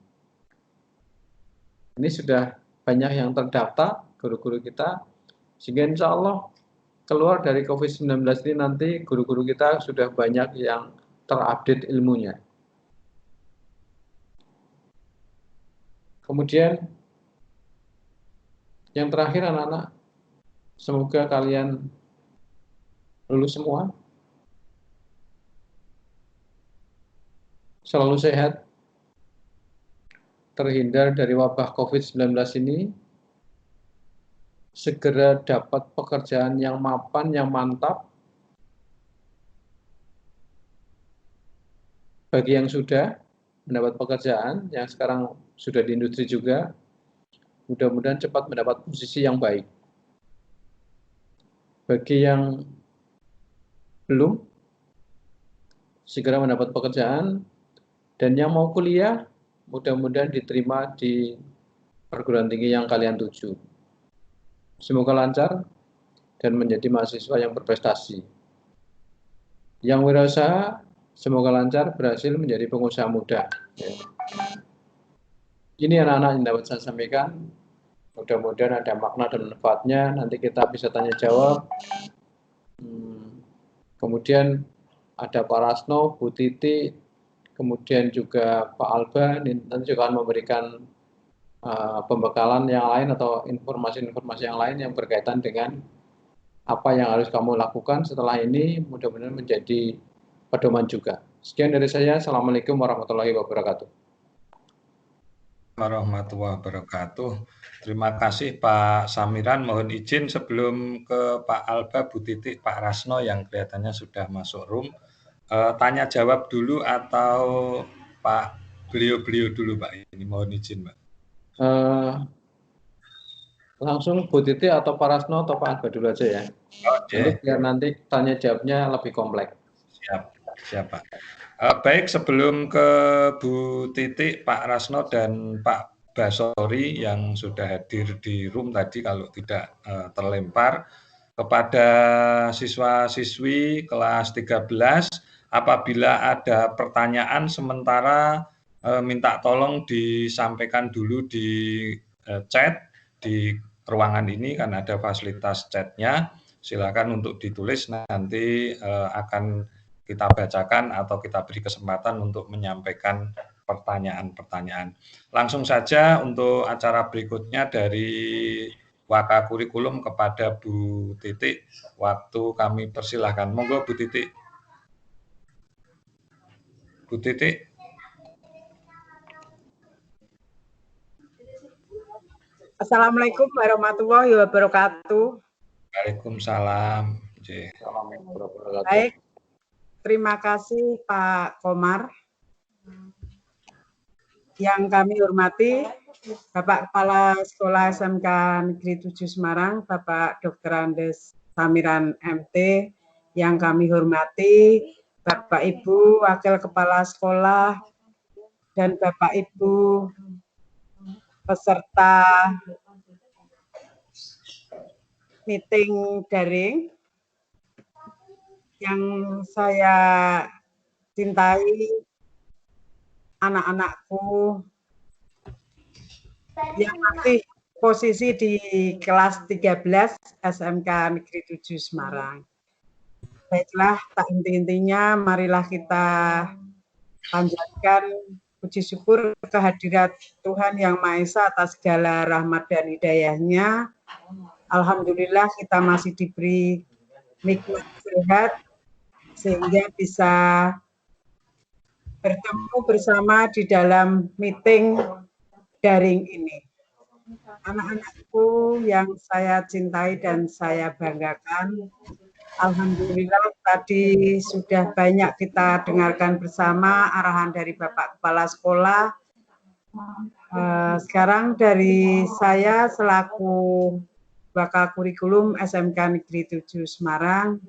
Ini sudah banyak yang terdaftar guru-guru kita, sehingga insya Allah keluar dari COVID-19 ini nanti guru-guru kita sudah banyak yang terupdate ilmunya. Kemudian yang terakhir anak-anak, semoga kalian lulus semua, selalu sehat, terhindar dari wabah COVID-19 ini, segera dapat pekerjaan yang mapan, yang mantap. Bagi yang sudah mendapat pekerjaan, yang sekarang sudah di industri juga, mudah-mudahan cepat mendapat posisi yang baik. Bagi yang belum, segera mendapat pekerjaan, dan yang mau kuliah, mudah-mudahan diterima di perguruan tinggi yang kalian tuju. Semoga lancar dan menjadi mahasiswa yang berprestasi. Yang wirausaha, semoga lancar berhasil menjadi pengusaha muda. Ini anak-anak yang dapat saya sampaikan. Mudah-mudahan ada makna dan manfaatnya. Nanti kita bisa tanya jawab. Kemudian ada Pak Rasno, Bu Titi, kemudian juga Pak Alba. Nanti juga akan memberikan pembekalan yang lain atau informasi-informasi yang lain yang berkaitan dengan apa yang harus kamu lakukan setelah ini, mudah-mudahan menjadi pedoman juga. Sekian dari saya. Assalamualaikum warahmatullahi wabarakatuh. Warahmatullahi wabarakatuh. Terima kasih Pak Samiran. Mohon izin sebelum ke Pak Alba, Bu Titik, Pak Rasno yang kelihatannya sudah masuk room. Tanya jawab dulu atau Pak beliau dulu Pak? Ini mohon izin Pak. Langsung Bu Titi atau Pak Rasno atau Pak Alba dulu aja ya. Jadi biar nanti tanya jawabnya lebih kompleks. Siap Pak. Baik, sebelum ke Bu Titi, Pak Rasno dan Pak Basori yang sudah hadir di room tadi kalau tidak terlempar. Kepada siswa-siswi kelas 13, apabila ada pertanyaan sementara minta tolong disampaikan dulu di chat di ruangan ini karena ada fasilitas chatnya. Silakan untuk ditulis, nanti akan kita bacakan atau kita beri kesempatan untuk menyampaikan pertanyaan-pertanyaan. Langsung saja untuk acara berikutnya dari Waka Kurikulum kepada Bu Titik. Waktu kami persilahkan. Monggo Bu Titik. Bu Titik. Assalamualaikum warahmatullahi wabarakatuh. Waalaikumsalam. Baik, terima kasih Pak Komar. Yang kami hormati Bapak Kepala Sekolah SMK Negeri 7 Semarang, Bapak Dr. Andes Samiran MT. Yang kami hormati Bapak Ibu Wakil Kepala Sekolah dan Bapak Ibu peserta meeting daring yang saya cintai, anak-anakku yang masih posisi di kelas 13 SMK Negeri 7 Semarang. Baiklah, tak inti-intinya marilah kita panjatkan puji syukur kehadirat Tuhan Yang Maha Esa atas segala rahmat dan hidayah-Nya. Alhamdulillah kita masih diberi nikmat sehat sehingga bisa bertemu bersama di dalam meeting daring ini. Anak-anakku yang saya cintai dan saya banggakan, alhamdulillah tadi sudah banyak kita dengarkan bersama arahan dari Bapak Kepala Sekolah. Sekarang dari saya selaku Waka Kurikulum SMK Negeri 7 Semarang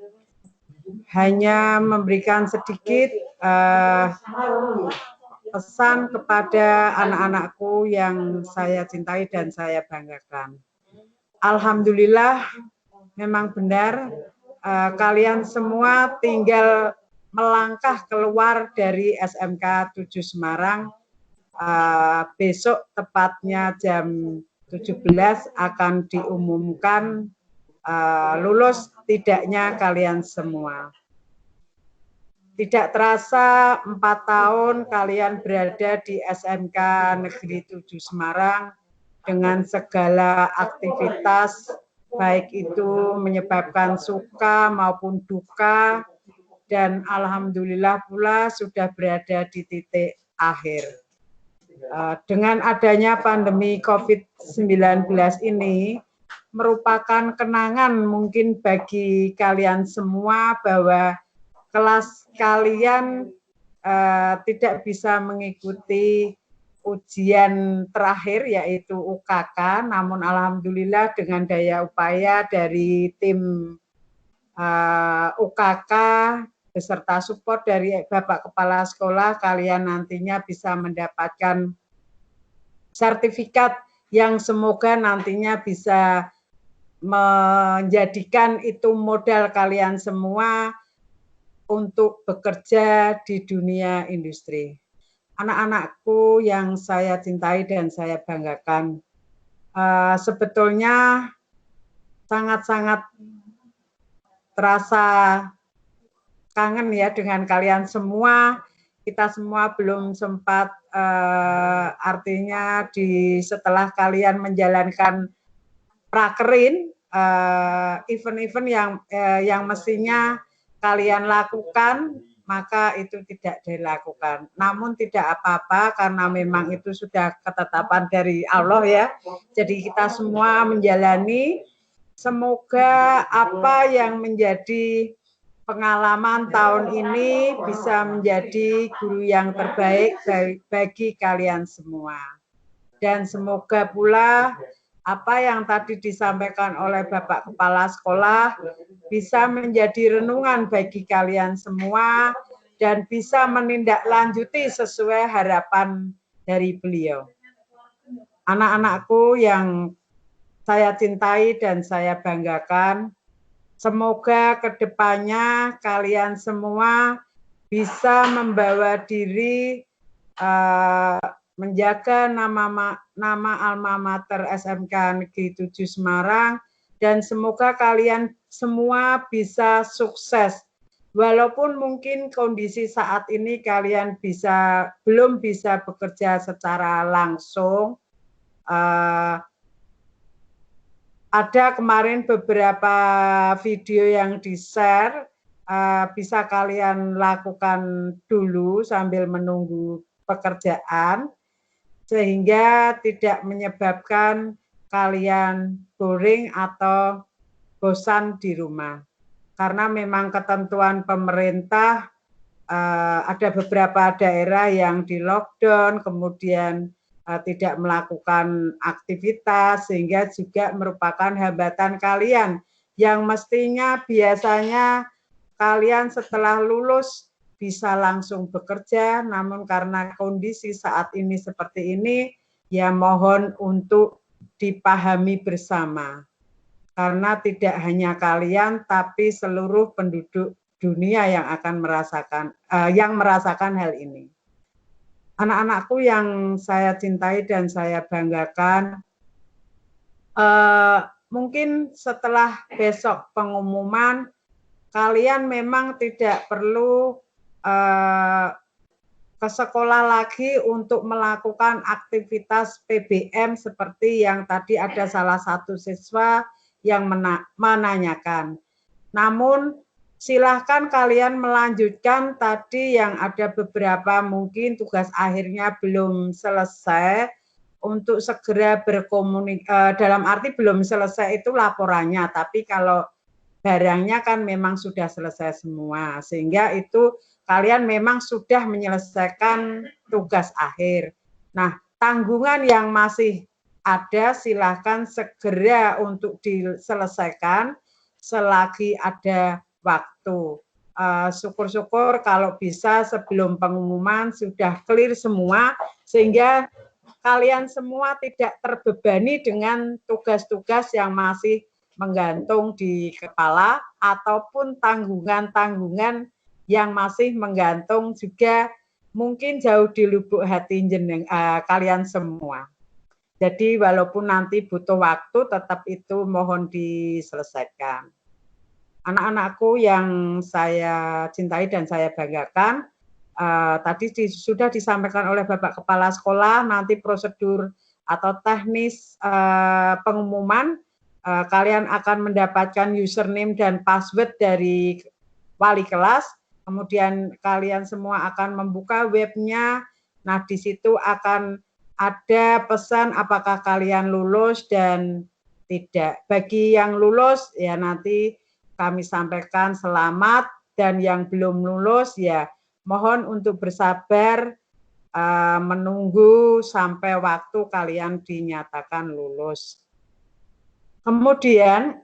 hanya memberikan sedikit pesan kepada anak-anakku yang saya cintai dan saya banggakan. Alhamdulillah memang benar kalian semua tinggal melangkah keluar dari SMK 7 Semarang. Besok tepatnya jam 17 akan diumumkan lulus tidaknya kalian semua. Tidak terasa 4 tahun kalian berada di SMK Negeri 7 Semarang dengan segala aktivitas, baik itu menyebabkan suka maupun duka, dan alhamdulillah pula sudah berada di titik akhir. Dengan adanya pandemi COVID-19 ini, merupakan kenangan mungkin bagi kalian semua bahwa kelas kalian tidak bisa mengikuti ujian terakhir yaitu UKK, namun alhamdulillah dengan daya upaya dari tim UKK beserta support dari Bapak Kepala Sekolah, kalian nantinya bisa mendapatkan sertifikat yang semoga nantinya bisa menjadikan itu modal kalian semua untuk bekerja di dunia industri. Anak-anakku yang saya cintai dan saya banggakan, sebetulnya sangat-sangat terasa kangen ya dengan kalian semua. Kita semua belum sempat artinya setelah kalian menjalankan prakerin, event-event yang mestinya kalian lakukan, maka itu tidak dilakukan. Namun tidak apa-apa karena memang itu sudah ketetapan dari Allah ya. Jadi kita semua menjalani, semoga apa yang menjadi pengalaman tahun ini bisa menjadi guru yang terbaik bagi kalian semua. Dan semoga pula apa yang tadi disampaikan oleh Bapak Kepala Sekolah bisa menjadi renungan bagi kalian semua dan bisa menindaklanjuti sesuai harapan dari beliau. anak-anakku yang saya cintai dan saya banggakan, semoga kedepannya kalian semua bisa membawa diri menjaga nama alma mater SMK Negeri 7 Semarang, dan semoga kalian semua bisa sukses. Walaupun mungkin kondisi saat ini kalian belum bisa bekerja secara langsung, ada kemarin beberapa video yang di-share, bisa kalian lakukan dulu sambil menunggu pekerjaan, sehingga tidak menyebabkan kalian boring atau bosan di rumah. Karena memang ketentuan pemerintah, ada beberapa daerah yang di lockdown, kemudian tidak melakukan aktivitas, sehingga juga merupakan hambatan kalian yang mestinya biasanya kalian setelah lulus bisa langsung bekerja, namun karena kondisi saat ini seperti ini, ya mohon untuk dipahami bersama. Karena tidak hanya kalian, tapi seluruh penduduk dunia yang akan merasakan hal ini. Anak-anakku yang saya cintai dan saya banggakan, mungkin setelah besok pengumuman, kalian memang tidak perlu ke sekolah lagi untuk melakukan aktivitas PBM seperti yang tadi ada salah satu siswa yang menanyakan. Namun silahkan kalian melanjutkan tadi yang ada beberapa mungkin tugas akhirnya belum selesai, untuk segera berkomunikasi, dalam arti belum selesai itu laporannya, tapi kalau barangnya kan memang sudah selesai semua, sehingga itu kalian memang sudah menyelesaikan tugas akhir. Nah, tanggungan yang masih ada silahkan segera untuk diselesaikan selagi ada waktu. Syukur-syukur kalau bisa sebelum pengumuman sudah clear semua, sehingga kalian semua tidak terbebani dengan tugas-tugas yang masih menggantung di kepala, ataupun tanggungan-tanggungan yang masih menggantung juga mungkin jauh di lubuk hati kalian semua. Jadi walaupun nanti butuh waktu, tetap itu mohon diselesaikan. Anak-anakku yang saya cintai dan saya banggakan, tadi sudah disampaikan oleh Bapak Kepala Sekolah, nanti prosedur atau teknis pengumuman, kalian akan mendapatkan username dan password dari wali kelas, kemudian kalian semua akan membuka webnya. Nah, di situ akan ada pesan apakah kalian lulus dan tidak. Bagi yang lulus, ya nanti kami sampaikan selamat, dan yang belum lulus, ya mohon untuk bersabar menunggu sampai waktu kalian dinyatakan lulus. Kemudian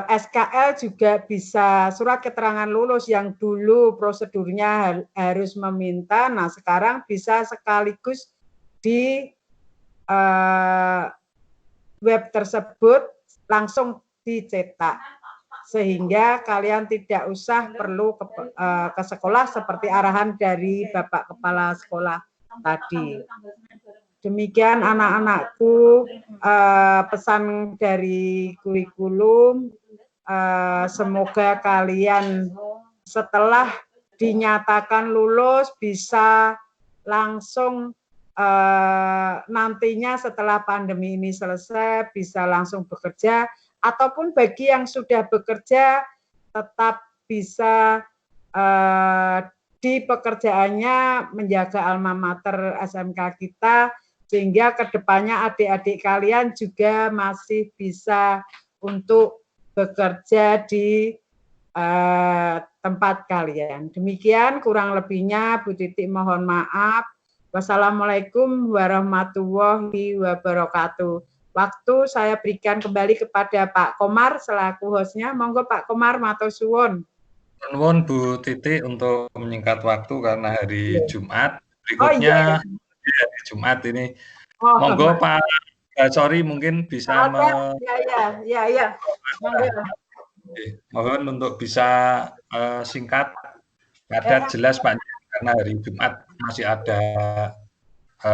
SKL juga bisa, surat keterangan lulus yang dulu prosedurnya harus meminta, nah sekarang bisa sekaligus di web tersebut langsung dicetak, sehingga kalian tidak usah perlu ke sekolah seperti arahan dari Bapak Kepala Sekolah tadi. Demikian anak-anakku, pesan dari kurikulum. Semoga kalian setelah dinyatakan lulus bisa langsung nantinya setelah pandemi ini selesai bisa langsung bekerja, ataupun bagi yang sudah bekerja tetap bisa di pekerjaannya menjaga alma mater SMK kita, sehingga kedepannya adik-adik kalian juga masih bisa untuk bekerja di tempat kalian. Demikian kurang lebihnya, Bu Titi mohon maaf. Wassalamualaikum warahmatullahi wabarakatuh. Waktu saya berikan kembali kepada Pak Komar selaku hostnya. Monggo Pak Komar, matur suwun. Nuwun Bu Titi untuk menyingkat waktu karena hari Jumat. Berikutnya hari Jumat ini Oh, Monggo Pak Basori mungkin bisa ya. Monggo. mohon untuk bisa singkat, padat, jelas Pak, karena hari Jumat masih ada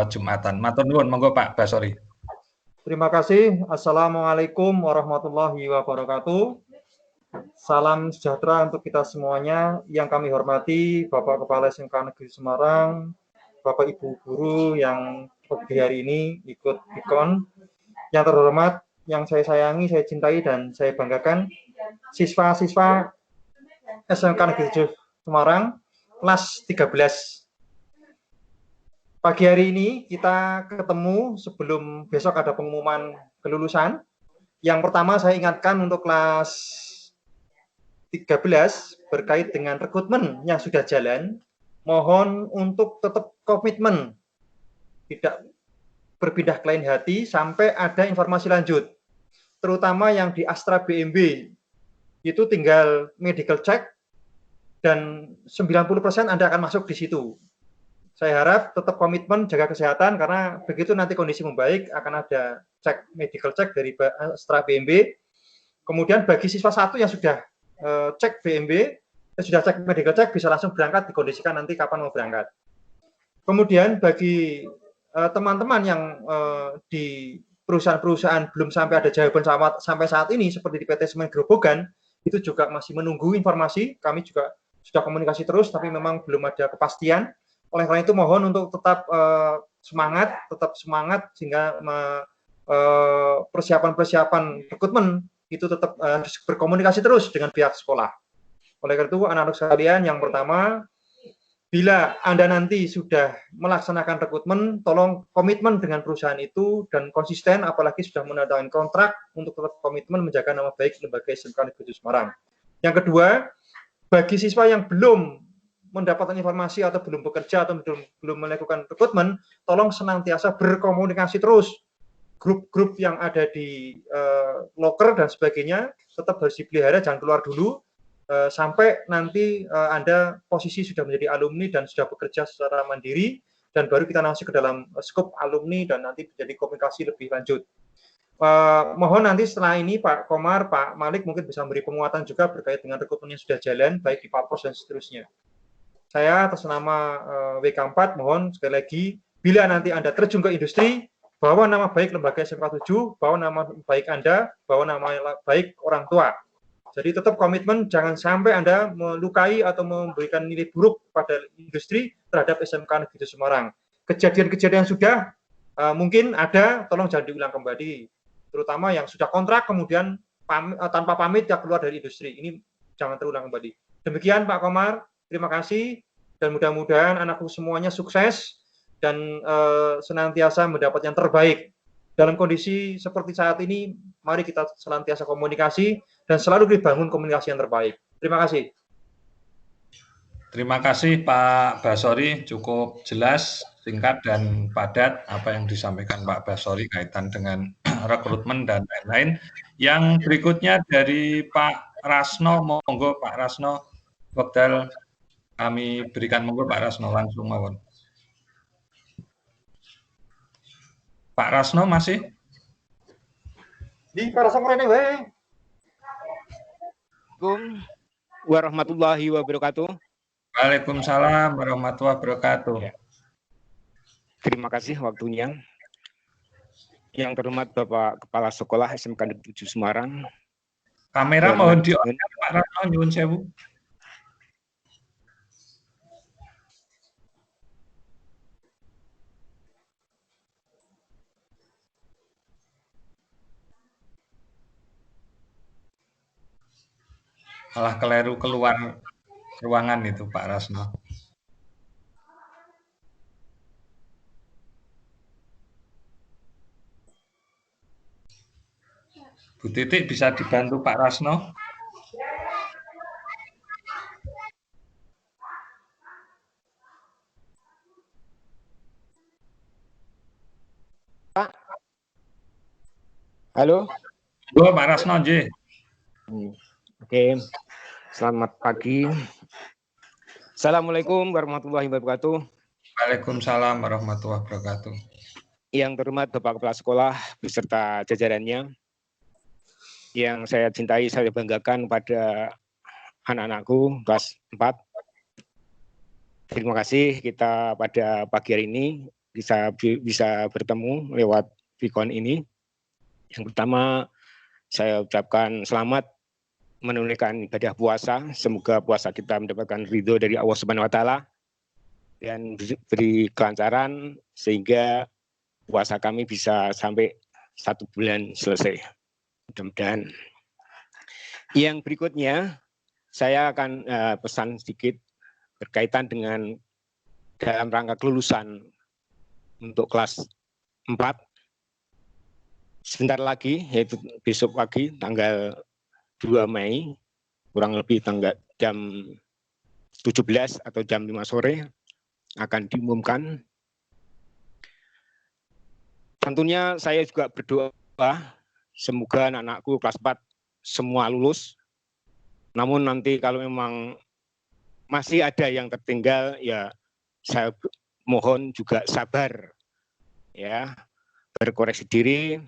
Jumatan. Matur nuwun, monggo Pak Basori. Terima kasih. Assalamualaikum warahmatullahi wabarakatuh. Salam sejahtera untuk kita semuanya. Yang kami hormati Bapak Kepala SMK Negeri Semarang, Bapak Ibu guru yang pagi hari ini ikut Bikon. Yang terhormat, yang saya sayangi, saya cintai, dan saya banggakan, siswa-siswa SMK Negeri 7 Semarang, kelas 13. Pagi hari ini kita ketemu sebelum besok ada pengumuman kelulusan. Yang pertama saya ingatkan untuk kelas 13 berkait dengan rekrutmen yang sudah jalan, mohon untuk tetap komitmen, tidak berpindah ke lain hati sampai ada informasi lanjut. Terutama yang di Astra BMB, itu tinggal medical check, dan 90% Anda akan masuk di situ. Saya harap tetap komitmen, jaga kesehatan, karena begitu nanti kondisi membaik, akan ada cek medical check dari Astra BMB. Kemudian bagi siswa 1 yang sudah cek BMB, sudah cek medical check, bisa langsung berangkat, dikondisikan nanti kapan mau berangkat. Kemudian bagi teman-teman yang di perusahaan-perusahaan belum sampai ada jawaban sampai saat ini, seperti di PT Semen Grobogan, itu juga masih menunggu informasi. Kami juga sudah komunikasi terus, tapi memang belum ada kepastian. Oleh karena itu mohon untuk tetap semangat sehingga persiapan rekrutmen itu tetap harus berkomunikasi terus dengan pihak sekolah. Oleh karena itu anak-anak sekalian, yang pertama, bila Anda nanti sudah melaksanakan rekrutmen, tolong komitmen dengan perusahaan itu dan konsisten, apalagi sudah menandatangani kontrak, untuk tetap komitmen menjaga nama baik lembaga SMK Negeri 7 Semarang. Yang kedua, bagi siswa yang belum mendapatkan informasi atau belum bekerja atau belum melakukan rekrutmen, tolong senantiasa berkomunikasi terus. Grup-grup yang ada di loker dan sebagainya tetap harus dipelihara, jangan keluar dulu sampai nanti Anda posisi sudah menjadi alumni dan sudah bekerja secara mandiri, dan baru kita masuk ke dalam skop alumni dan nanti menjadi komunikasi lebih lanjut. Mohon nanti setelah ini Pak Komar, Pak Malik mungkin bisa memberi penguatan juga berkait dengan rekrutmen yang sudah jalan, baik di Papos dan seterusnya. Saya atas nama WK4 mohon sekali lagi, bila nanti Anda terjun ke industri, bawa nama baik lembaga SMK 7, bawa nama baik Anda, bawa nama baik orang tua. Jadi tetap komitmen, jangan sampai Anda melukai atau memberikan nilai buruk pada industri terhadap SMK Negeri 7 Semarang. Kejadian-kejadian yang sudah mungkin ada, tolong jangan diulang kembali. Terutama yang sudah kontrak kemudian tanpa pamit ya keluar dari industri. Ini jangan terulang kembali. Demikian Pak Komar, terima kasih, dan mudah-mudahan anakku semuanya sukses dan senantiasa mendapat yang terbaik. Dalam kondisi seperti saat ini, mari kita senantiasa komunikasi dan selalu dibangun komunikasi yang terbaik. Terima kasih. Terima kasih Pak Basori, cukup jelas, singkat, dan padat apa yang disampaikan Pak Basori kaitan dengan rekrutmen dan lain-lain. Yang berikutnya dari Pak Rasno, monggo Pak Rasno, wekdal kami berikan, monggo Pak Rasno, langsung mawon. Pak Rasno masih? Di Pak Rasno rene wae. Assalamualaikum warahmatullahi wabarakatuh. Waalaikumsalam warahmatullahi wabarakatuh. Ya. Terima kasih waktunya. Yang terhormat Bapak Kepala Sekolah SMK Negeri 7 Semarang. Kamera mohon di-on Pak Rasno, nyuwun sewu. Malah keliru keluar ruangan itu Pak Rasno. Bu Titik bisa dibantu Pak Rasno? Pak. Halo. Halo Pak Rasno, J. Oke. Selamat pagi. Assalamualaikum warahmatullahi wabarakatuh. Waalaikumsalam warahmatullahi wabarakatuh. Yang terhormat Bapak Kepala Sekolah beserta jajarannya, yang saya cintai, saya banggakan pada anak-anakku kelas 4. Terima kasih kita pada pagi hari ini bisa bertemu lewat Vicon ini. Yang pertama, saya ucapkan selamat menunaikan ibadah puasa. Semoga puasa kita mendapatkan ridho dari Allah Subhanahu wa Ta'ala dan beri kelancaran sehingga puasa kami bisa sampai 1 bulan selesai. Mudah-mudahan. Yang berikutnya, saya akan pesan sedikit berkaitan dengan dalam rangka kelulusan untuk kelas 4. Sebentar lagi, yaitu besok pagi, tanggal 2 Mei, kurang lebih jam 17 atau jam 5 sore, akan diumumkan. Tentunya saya juga berdoa, semoga anak-anakku kelas 4 semua lulus. Namun nanti kalau memang masih ada yang tertinggal, ya saya mohon juga sabar, ya, berkoreksi diri,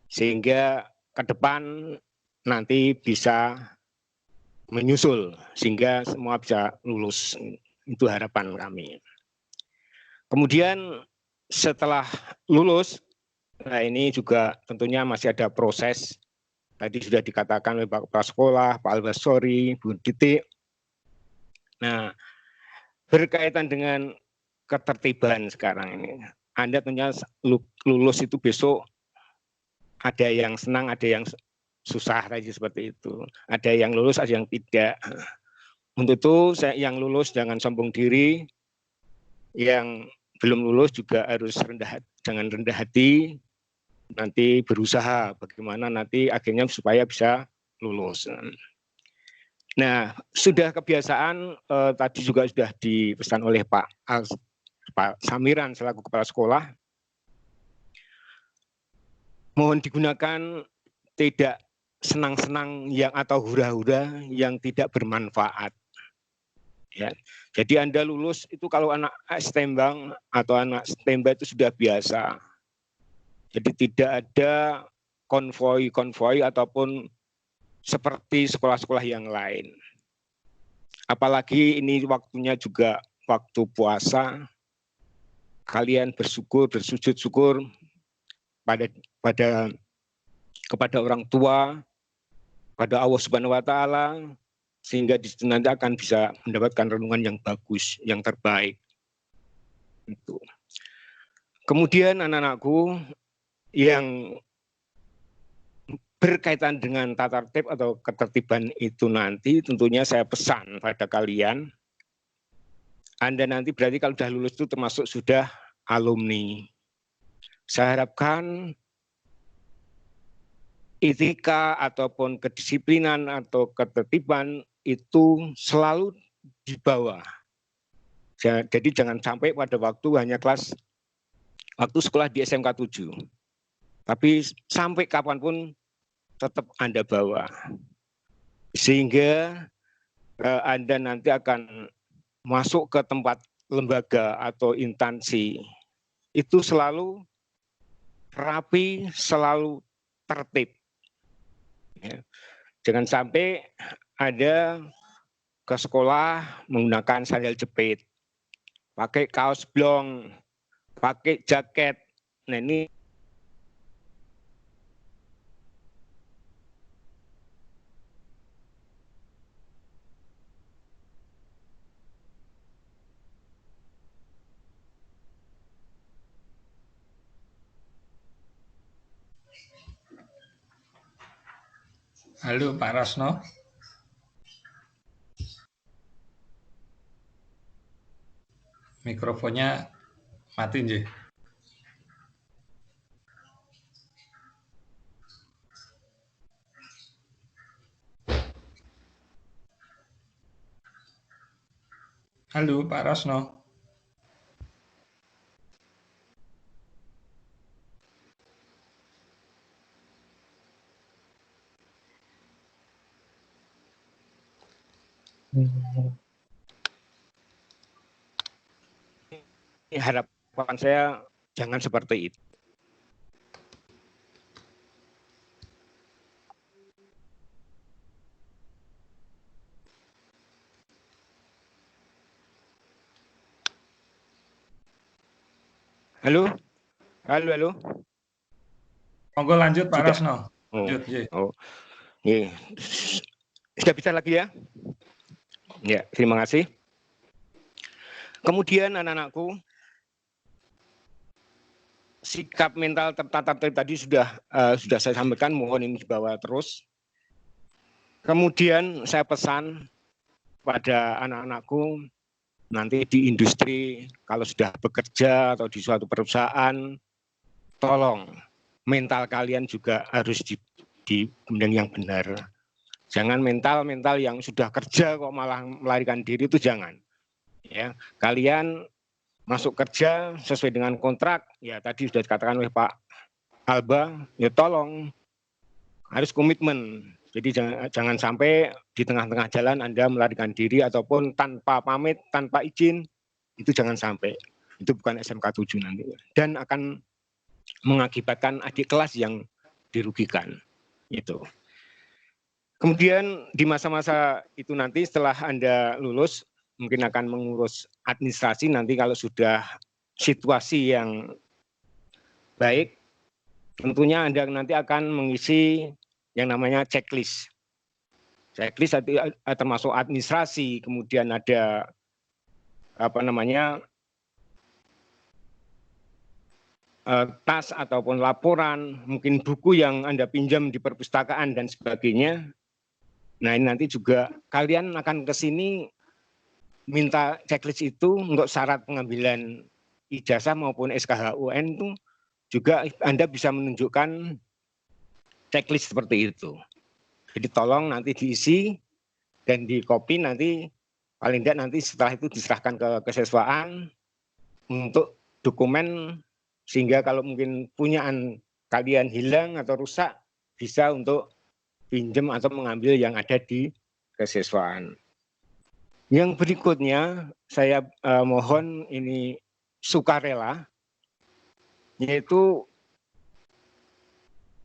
sehingga ke depan nanti bisa menyusul sehingga semua bisa lulus. Itu harapan kami. Kemudian setelah lulus, nah ini juga tentunya masih ada proses. Tadi sudah dikatakan oleh Pak Kepala Sekolah, Pak Albasori, Bu Titik. Nah, berkaitan dengan ketertiban sekarang ini, Anda tentunya lulus itu besok ada yang senang, ada yang susah tadi seperti itu. Ada yang lulus, ada yang tidak. Untuk itu yang lulus jangan sombong diri, yang belum lulus juga harus jangan rendah hati, nanti berusaha bagaimana nanti akhirnya supaya bisa lulus. Nah, sudah kebiasaan tadi juga sudah dipesan oleh Pak Samiran selaku Kepala Sekolah, mohon digunakan tidak senang-senang yang atau hura-hura yang tidak bermanfaat. Ya, jadi Anda lulus itu kalau anak STEMBang atau anak STEMBA itu sudah biasa. Jadi tidak ada konvoi ataupun seperti sekolah-sekolah yang lain. Apalagi ini waktunya juga waktu puasa. Kalian bersujud syukur kepada orang tua, pada Allah Subhanahu wa Ta'ala, sehingga di situ nanti akan bisa mendapatkan renungan yang bagus, yang terbaik. Itu. Kemudian anak-anakku yang berkaitan dengan tata tertib atau ketertiban itu nanti tentunya saya pesan pada kalian, Anda nanti berarti kalau sudah lulus itu termasuk sudah alumni. Saya harapkan etika ataupun kedisiplinan atau ketertiban itu selalu di bawah. Jadi jangan sampai pada waktu hanya waktu sekolah di SMK 7. Tapi sampai kapanpun tetap Anda bawa. Sehingga Anda nanti akan masuk ke tempat lembaga atau instansi. Itu selalu rapi, selalu tertib. Ya. Jangan sampai ada ke sekolah menggunakan sandal jepit, pakai kaos blong, pakai jaket. Nah ini Halo Pak Rasno. Mikrofonnya mati nggih. Halo Pak Rasno. harapan saya jangan seperti itu. Halo, halo. Monggo lanjut Pak Rasno. Lanjut. Sudah bisa lagi ya? Ya, terima kasih. Kemudian anak-anakku, sikap mental tertata tadi sudah saya sampaikan, mohon ini dibawa terus. Kemudian saya pesan pada anak-anakku, nanti di industri, kalau sudah bekerja atau di suatu perusahaan, tolong mental kalian juga harus di yang benar. Jangan mental yang sudah kerja kok malah melarikan diri, itu jangan. Ya, kalian masuk kerja sesuai dengan kontrak, ya tadi sudah dikatakan oleh Pak Alba, ya tolong harus komitmen. Jadi jangan sampai di tengah-tengah jalan Anda melarikan diri ataupun tanpa pamit, tanpa izin, itu jangan sampai. Itu bukan SMK 7 nanti. Dan akan mengakibatkan adik kelas yang dirugikan. Itu. Kemudian di masa-masa itu nanti setelah Anda lulus, mungkin akan mengurus administrasi nanti kalau sudah situasi yang baik, tentunya Anda nanti akan mengisi yang namanya checklist. Checklist termasuk administrasi, kemudian ada tas ataupun laporan, mungkin buku yang Anda pinjam di perpustakaan dan sebagainya. Nah, ini nanti juga kalian akan ke sini minta checklist itu untuk syarat pengambilan ijazah maupun SKHUN itu juga Anda bisa menunjukkan checklist seperti itu. Jadi tolong nanti diisi dan di copy nanti, paling tidak nanti setelah itu diserahkan ke kesiswaan untuk dokumen, sehingga kalau mungkin punyaan kalian hilang atau rusak, bisa untuk pinjam atau mengambil yang ada di kesiswaan. Yang berikutnya saya mohon ini sukarela, yaitu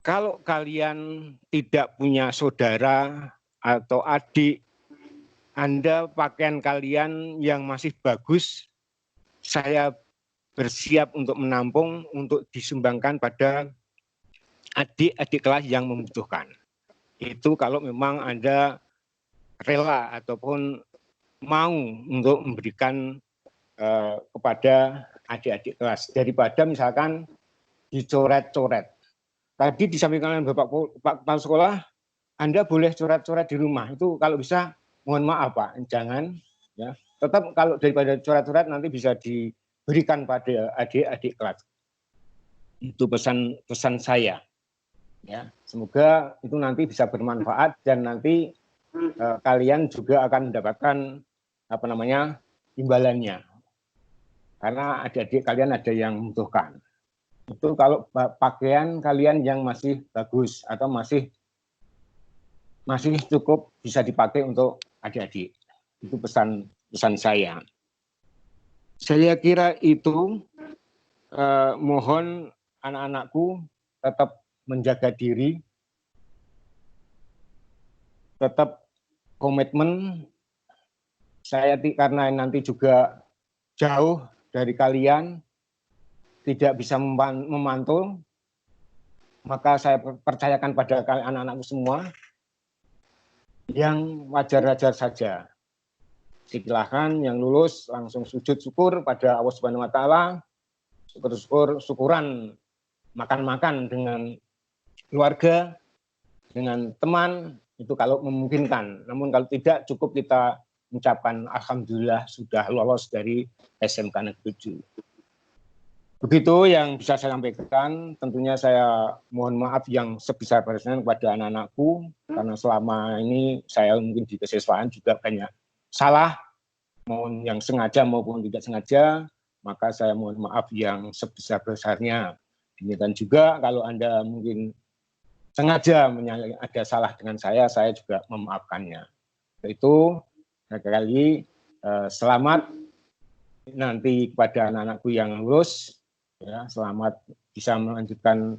kalau kalian tidak punya saudara atau adik, Anda pakaian kalian yang masih bagus, saya bersiap untuk menampung, untuk disumbangkan pada adik-adik kelas yang membutuhkan. Itu kalau memang Anda rela ataupun mau untuk memberikan kepada adik-adik kelas, daripada misalkan dicoret-coret. Tadi disampaikan oleh Bapak Kepala Sekolah, Anda boleh coret-coret di rumah. Itu kalau bisa, mohon maaf Pak, jangan. Ya. Tetap kalau daripada coret-coret nanti bisa diberikan pada adik-adik kelas. Itu pesan saya. Ya, semoga itu nanti bisa bermanfaat dan nanti kalian juga akan mendapatkan imbalannya. Karena adik-adik kalian ada yang membutuhkan. Itu kalau pakaian kalian yang masih bagus atau masih cukup bisa dipakai untuk adik-adik. Itu pesan saya. Saya kira itu, mohon anak-anakku tetap menjaga diri, tetap komitmen. Saya karena nanti juga jauh dari kalian, tidak bisa memantul, maka saya percayakan pada anak-anakku semua yang wajar-wajar saja. Silahkan yang lulus langsung sujud syukur pada Allah Subhanahu wa taala, syukuran makan-makan dengan keluarga, dengan teman, itu kalau memungkinkan. Namun kalau tidak, cukup kita mengucapkan alhamdulillah sudah lolos dari SMK Negeri 7. Begitu yang bisa saya sampaikan. Tentunya saya mohon maaf yang sebesar-besarnya kepada anak-anakku, karena selama ini saya mungkin di kesiswaan juga banyak salah, mohon yang sengaja maupun tidak sengaja, maka saya mohon maaf yang sebesar-besarnya. Demikian juga kalau Anda mungkin sengaja ada salah dengan saya juga memaafkannya. Itu sekali selamat nanti kepada anak-anakku yang lulus. Ya, selamat bisa melanjutkan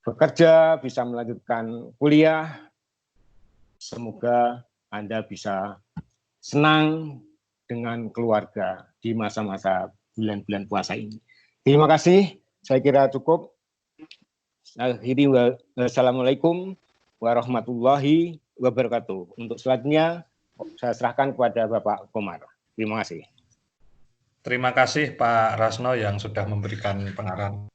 bekerja, bisa melanjutkan kuliah. Semoga Anda bisa senang dengan keluarga di masa-masa bulan-bulan puasa ini. Terima kasih, saya kira cukup. Akhiri, wassalamualaikum warahmatullahi wabarakatuh. Untuk selanjutnya, saya serahkan kepada Bapak Komar. Terima kasih. Terima kasih Pak Rasno yang sudah memberikan pengarahan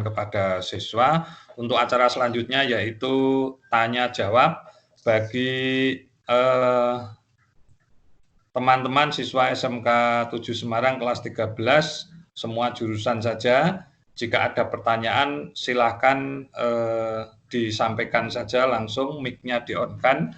kepada siswa. Untuk acara selanjutnya yaitu tanya jawab bagi teman-teman siswa SMK 7 Semarang kelas 13, semua jurusan saja. Jika ada pertanyaan silakan disampaikan saja langsung, mic-nya di-on-kan,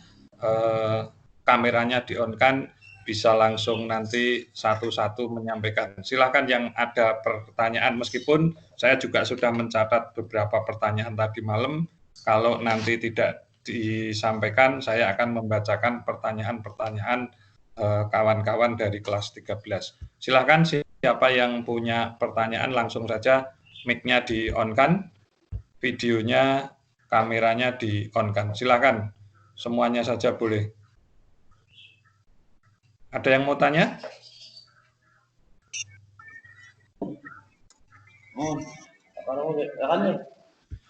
kameranya di-on-kan, bisa langsung nanti satu-satu menyampaikan. Silakan yang ada pertanyaan, meskipun saya juga sudah mencatat beberapa pertanyaan tadi malam. Kalau nanti tidak disampaikan, saya akan membacakan pertanyaan-pertanyaan kawan-kawan dari kelas 13. Silakan siapa yang punya pertanyaan langsung saja mic-nya di-on-kan, videonya, kameranya di-on-kan. Silakan, semuanya saja boleh. Ada yang mau tanya?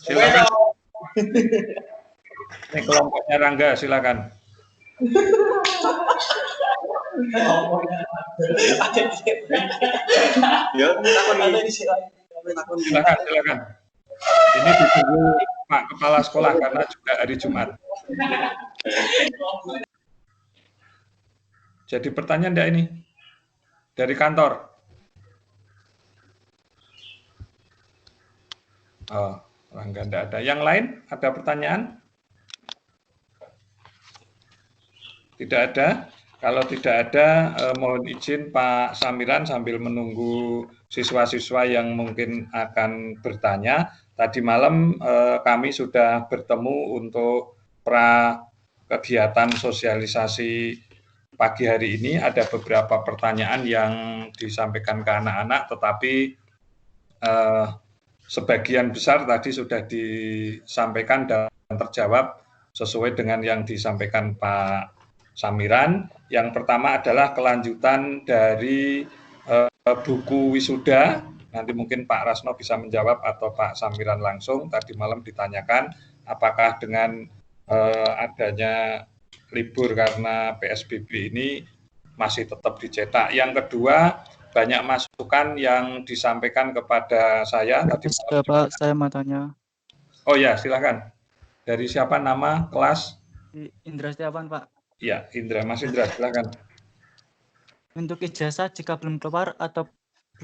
Silakan. Ini kelompoknya Rangga, silakan. Silakan. Ini ditunggu Pak Kepala Sekolah karena juga hari Jumat. Jadi pertanyaan enggak ini? Dari kantor? Oh, Rangga enggak ada. Yang lain ada pertanyaan? Tidak ada. Kalau tidak ada, mohon izin Pak Samiran sambil menunggu siswa-siswa yang mungkin akan bertanya. Tadi malam kami sudah bertemu untuk kegiatan sosialisasi pagi hari ini. Ada beberapa pertanyaan yang disampaikan ke anak-anak, tetapi sebagian besar tadi sudah disampaikan dan terjawab sesuai dengan yang disampaikan Pak Samiran. Yang pertama adalah kelanjutan dari buku wisuda. Nanti mungkin Pak Rasno bisa menjawab atau Pak Samiran langsung. Tadi malam ditanyakan apakah dengan adanya libur karena PSBB ini masih tetap dicetak. Yang kedua, banyak masukan yang disampaikan kepada saya. Tadi Pak, saya mau tanya. Oh ya, silakan. Dari siapa, nama, kelas? Indra Setiawan, Pak. Ya, Indra. Mas Indra, silakan. Untuk ijazah jika belum keluar atau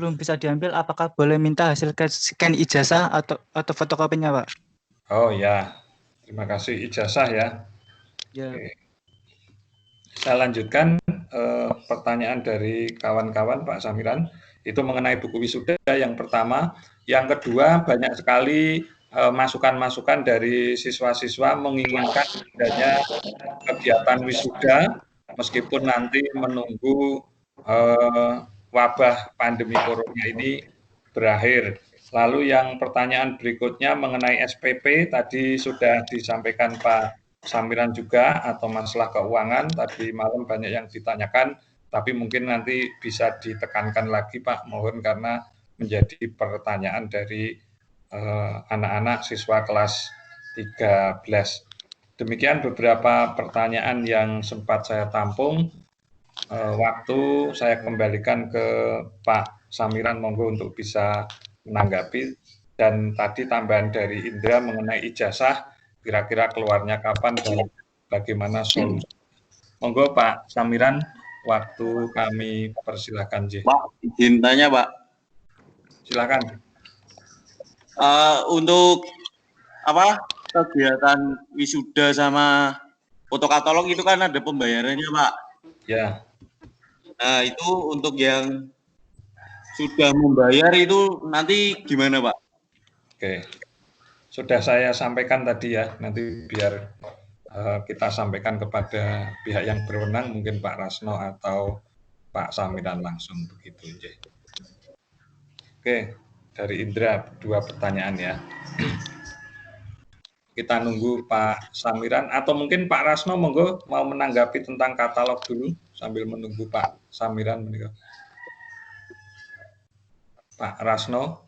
belum bisa diambil, apakah boleh minta hasil scan ijazah atau fotokopinya, Pak? Oh ya, terima kasih. Ijazah ya. Ya. Oke. Saya lanjutkan pertanyaan dari kawan-kawan Pak Samiran. Itu mengenai buku wisuda yang pertama. Yang kedua, banyak sekali masukan-masukan dari siswa-siswa menginginkan adanya kegiatan wisuda meskipun nanti menunggu wabah pandemi corona ini berakhir. Lalu yang pertanyaan berikutnya mengenai SPP tadi sudah disampaikan Pak Samiran juga, atau masalah keuangan tadi malam banyak yang ditanyakan, tapi mungkin nanti bisa ditekankan lagi Pak, mohon, karena menjadi pertanyaan dari anak-anak siswa kelas 13. Demikian beberapa pertanyaan yang sempat saya tampung. Waktu saya kembalikan ke Pak Samiran, monggo untuk bisa menanggapi. Dan tadi tambahan dari Indra mengenai ijazah, kira-kira keluarnya kapan dan bagaimana solusi. Monggo Pak Samiran, waktu kami persilakan. Pak, izin tanya Pak. Silakan. Untuk kegiatan wisuda sama fotokatalog itu kan ada pembayarannya Pak. Ya. Nah itu untuk yang sudah membayar itu nanti gimana Pak? Oke, sudah saya sampaikan tadi ya, nanti biar kita sampaikan kepada pihak yang berwenang, mungkin Pak Rasno atau Pak Samiran langsung begitu. Oke, dari Indra 2 pertanyaan ya. Kita nunggu Pak Samiran atau mungkin Pak Rasno monggo mau menanggapi tentang katalog dulu sambil menunggu Pak Samiran. Pak Rasno.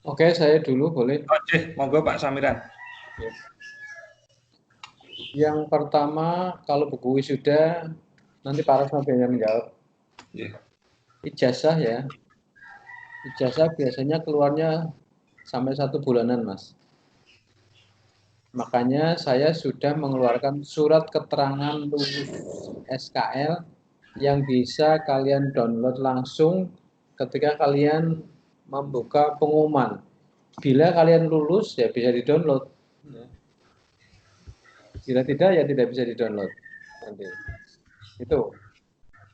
Oke, saya dulu boleh. Oke, monggo Pak Samiran. Yang pertama, kalau buku wisuda, nanti Pak Rasno yang menjawab. Ijazah ya. Ijazah biasanya keluarnya sampai 1 bulanan, Mas. Makanya saya sudah mengeluarkan surat keterangan lulus SKL yang bisa kalian download langsung ketika kalian membuka pengumuman. Bila kalian lulus, ya bisa di-download. Bila tidak, ya tidak bisa di-download. Nanti. Itu.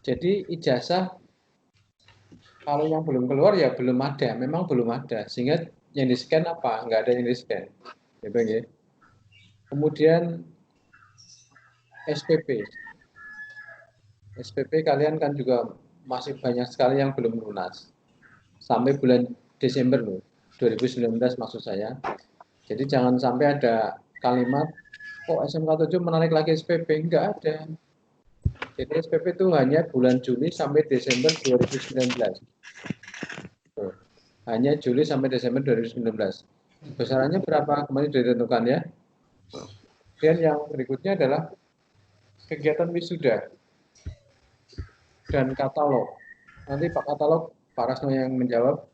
Jadi ijazah kalau yang belum keluar ya belum ada, memang belum ada. Sehingga yang di-scan apa? Nggak ada yang di-scan. Gitu ya. Kemudian SPP. SPP kalian kan juga masih banyak sekali yang belum lunas. Sampai bulan Desember loh, 2019 maksud saya. Jadi jangan sampai ada kalimat, kok SMK 7 menarik lagi SPP? Enggak ada. Jadi SPP itu hanya bulan Juli sampai Desember 2019. Hanya Juli sampai Desember 2019. Besarannya berapa? Kemarin ditentukan ya. Dan yang berikutnya adalah kegiatan wisuda dan katalog. Nanti Pak Katalog, Pak Rasno yang menjawab.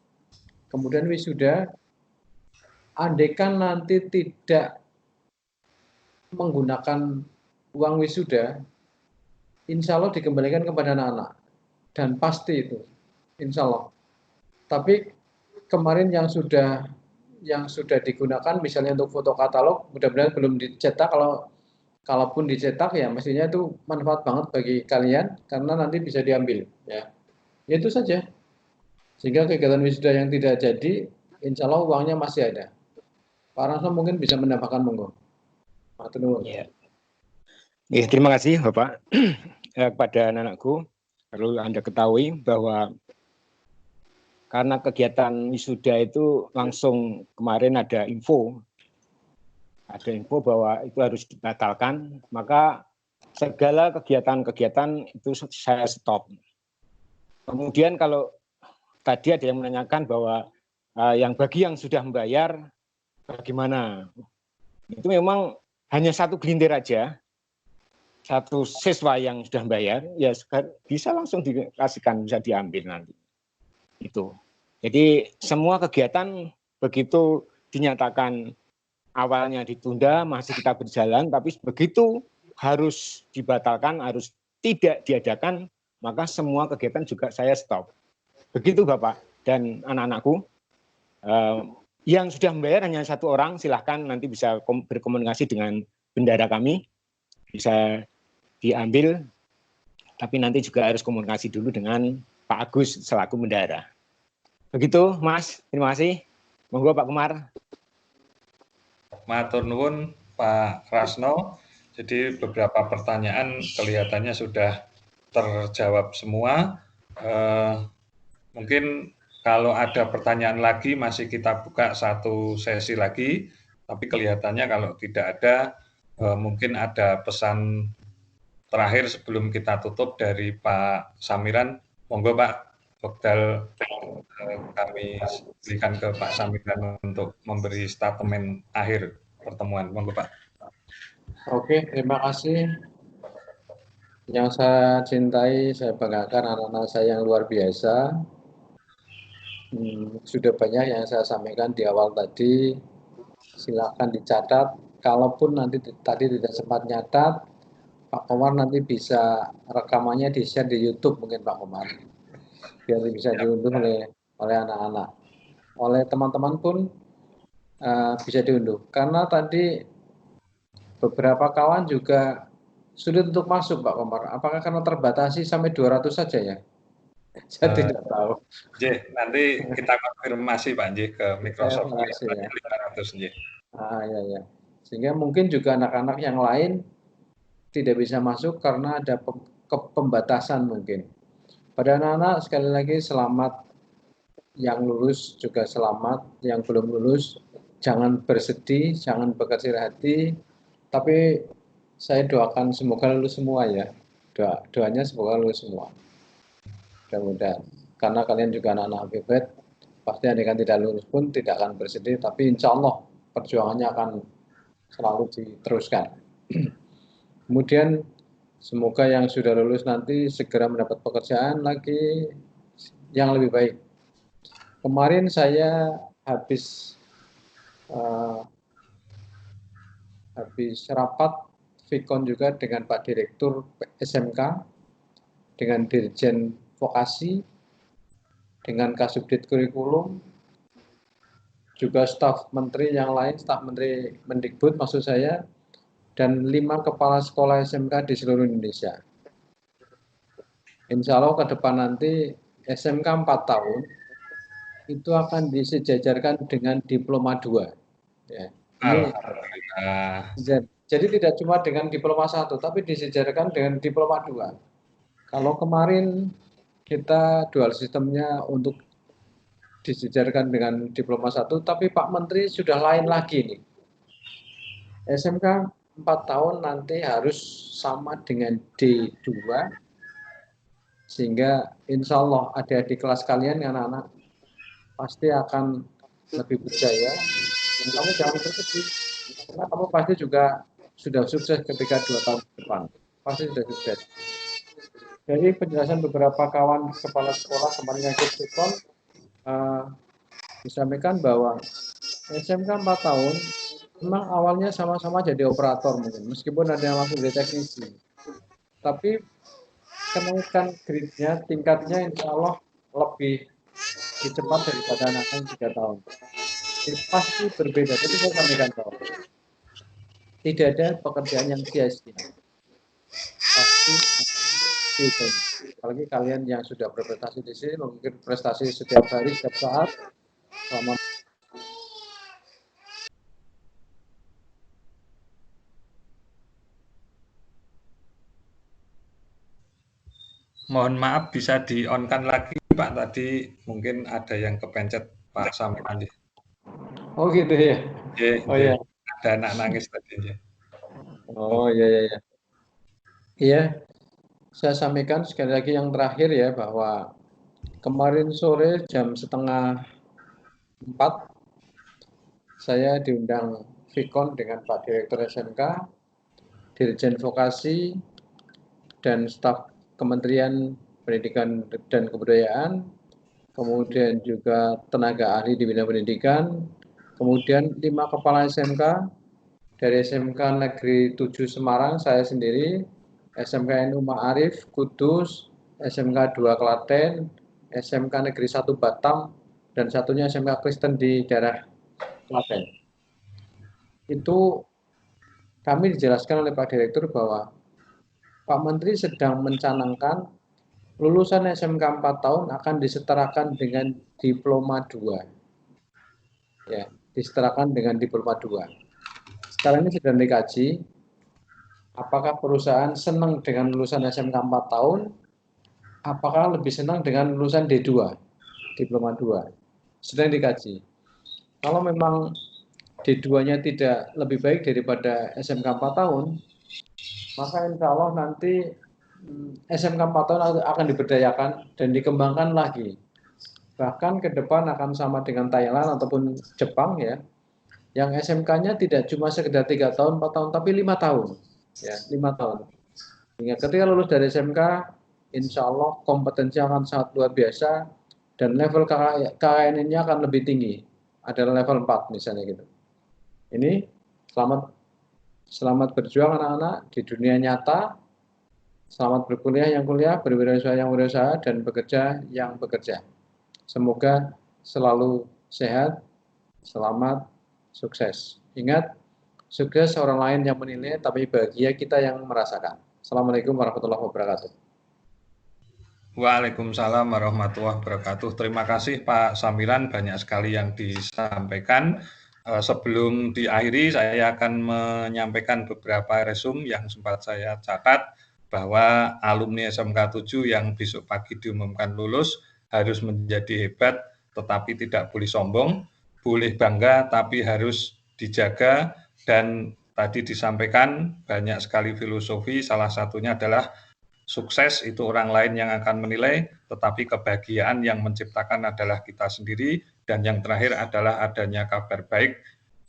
Kemudian wisuda, andaikan nanti tidak menggunakan uang wisuda, insya Allah dikembalikan kepada anak-anak. Dan pasti itu, insya Allah. Tapi kemarin yang sudah digunakan, misalnya untuk foto katalog, mudah-mudahan belum dicetak. Kalaupun dicetak ya mestinya itu manfaat banget bagi kalian karena nanti bisa diambil ya. Itu saja. Sehingga kegiatan wisuda yang tidak jadi, insya Allah uangnya masih ada. Pak Rasno mungkin bisa menambahkan, monggo. Ya. Ya, terima kasih Bapak. Kepada anak-anakku, perlu Anda ketahui bahwa karena kegiatan wisuda itu langsung kemarin ada info bahwa itu harus dibatalkan, maka segala kegiatan-kegiatan itu saya stop. Kemudian kalau tadi ada yang menanyakan bahwa bagi yang sudah membayar bagaimana? Itu memang hanya satu gelintir aja, satu siswa yang sudah membayar, ya bisa langsung dikasihkan, bisa diambil nanti. Itu. Jadi semua kegiatan begitu dinyatakan awalnya ditunda, masih kita berjalan, tapi begitu harus dibatalkan, harus tidak diadakan, maka semua kegiatan juga saya stop. Begitu Bapak dan anak-anakku. Yang sudah membayar hanya 1 orang, silahkan nanti bisa berkomunikasi dengan bendara kami, bisa diambil, tapi nanti juga harus komunikasi dulu dengan Pak Agus selaku bendara. Begitu Mas, terima kasih. Monggo Pak Kumar. Matur nuwun Pak Rasno. Jadi beberapa pertanyaan kelihatannya sudah terjawab semua. Mungkin kalau ada pertanyaan lagi masih kita buka 1 sesi lagi. Tapi kelihatannya kalau tidak ada, mungkin ada pesan terakhir sebelum kita tutup dari Pak Samiran. Monggo Pak Bogdal, kami berikan ke Pak Samiran untuk memberi statement akhir pertemuan. Monggo Pak. Oke, terima kasih. Yang saya cintai, saya banggakan anak-anak saya yang luar biasa. Sudah banyak yang saya sampaikan di awal tadi. Silakan dicatat. Kalaupun nanti tadi tidak sempat nyatat, Pak Komar nanti bisa rekamannya di-share di YouTube mungkin Pak Komar. Biar bisa diunduh oleh anak-anak. Oleh teman-teman pun bisa diunduh. Karena tadi beberapa kawan juga sulit untuk masuk Pak Komar. Apakah karena terbatasi sampai 200 saja ya? Saya tidak tahu. Nanti kita konfirmasi Pak ke Microsoft. Ya. 500 ya. Sehingga mungkin juga anak-anak yang lain tidak bisa masuk karena ada pembatasan mungkin. Pada anak-anak sekali lagi selamat, yang lulus juga selamat, yang belum lulus jangan bersedih, jangan berkecil hati, tapi saya doakan semoga lulus semua ya. Doanya semoga lulus semua. Mudah-mudahan. Karena kalian juga anak-anak bebet, pasti andaikan tidak lulus pun tidak akan bersedih, tapi insya Allah perjuangannya akan selalu diteruskan. Kemudian semoga yang sudah lulus nanti segera mendapat pekerjaan lagi yang lebih baik. Kemarin saya habis rapat Vikon juga dengan Pak Direktur SMK, dengan Dirjen Vokasi, dengan Kasubdit Kurikulum, juga staf menteri yang lain, staf menteri Mendikbud maksud saya, dan 5 kepala sekolah SMK di seluruh Indonesia. Insya Allah ke depan nanti SMK 4 tahun itu akan disejajarkan dengan diploma 2. Ya. Jadi tidak cuma dengan diploma 1, tapi disejajarkan dengan diploma 2. Kalau kemarin kita dual sistemnya untuk disejarkan dengan diploma 1, tapi Pak Menteri sudah lain lagi nih. SMK 4 tahun nanti harus sama dengan D2, sehingga insya Allah adik-adik kelas kalian, anak-anak, pasti akan lebih berjaya. Dan kamu jangan bersedih, karena kamu pasti juga sudah sukses ketika 2 tahun ke depan. Pasti sudah sukses. Jadi penjelasan beberapa kawan kepala sekolah kemarin yang ikut Vikon disampaikan bahwa SMK 4 tahun memang awalnya sama-sama jadi operator mungkin, meskipun ada yang langsung jadi teknisi. Tapi kenaikan grade-nya, tingkatnya insya Allah lebih cepat daripada anak yang 3 tahun. Jadi pasti berbeda. Jadi saya sampaikan bahwa tidak ada pekerjaan yang sia-sia. Pasti itu. Apalagi kalian yang sudah berprestasi di sini, mungkin prestasi setiap hari, setiap saat, selama Mohon maaf, bisa di-on-kan lagi Pak, tadi mungkin ada yang kepencet Pak Samiran. Oh gitu ya. Oh ya. Ada anak nangis tadi ya. Oh iya. Iya, saya sampaikan sekali lagi yang terakhir ya, bahwa kemarin sore jam 3:30 saya diundang Vikon dengan Pak Direktur SMK, Dirjen Vokasi, dan staf Kementerian Pendidikan dan Kebudayaan, kemudian juga tenaga ahli di bidang pendidikan, kemudian 5 kepala SMK, dari SMK Negeri 7 Semarang, saya sendiri, SMK NU Ma'arif Kudus, SMK 2 Klaten, SMK Negeri 1 Batam, dan satunya SMK Kristen di daerah Klaten. Itu kami dijelaskan oleh Pak Direktur bahwa Pak Menteri sedang mencanangkan lulusan SMK 4 tahun akan disetarakan dengan diploma 2. Ya, disetarakan dengan diploma 2. Sekarang ini sedang dikaji, apakah perusahaan senang dengan lulusan SMK 4 tahun, apakah lebih senang dengan lulusan D2, diploma 2. Sedang dikaji. Kalau memang D2-nya tidak lebih baik daripada SMK 4 tahun, maka insya Allah nanti SMK 4 tahun akan diberdayakan dan dikembangkan lagi. Bahkan ke depan akan sama dengan Thailand ataupun Jepang ya, yang SMK-nya tidak cuma sekedar 3 tahun, 4 tahun, tapi 5 tahun. Ya, 5 tahun. Hingga ketika lulus dari SMK, insya Allah kompetensi akan sangat luar biasa, dan level KKN-nya akan lebih tinggi. Adalah level 4 misalnya gitu. Ini selamat berjuang anak-anak di dunia nyata, selamat berkuliah yang kuliah, berwirausaha yang berwirausaha, dan bekerja yang bekerja. Semoga selalu sehat, selamat, sukses. Ingat, sukses orang lain yang menilai, tapi bahagia kita yang merasakan. Assalamualaikum warahmatullahi wabarakatuh. Waalaikumsalam warahmatullahi wabarakatuh. Terima kasih Pak Samiran, banyak sekali yang disampaikan. Sebelum diakhiri, saya akan menyampaikan beberapa resume yang sempat saya catat, bahwa alumni SMK 7 yang besok pagi diumumkan lulus harus menjadi hebat, tetapi tidak boleh sombong, boleh bangga, tapi harus dijaga, dan tadi disampaikan banyak sekali filosofi, salah satunya adalah sukses itu orang lain yang akan menilai, tetapi kebahagiaan yang menciptakan adalah kita sendiri. Dan yang terakhir adalah adanya kabar baik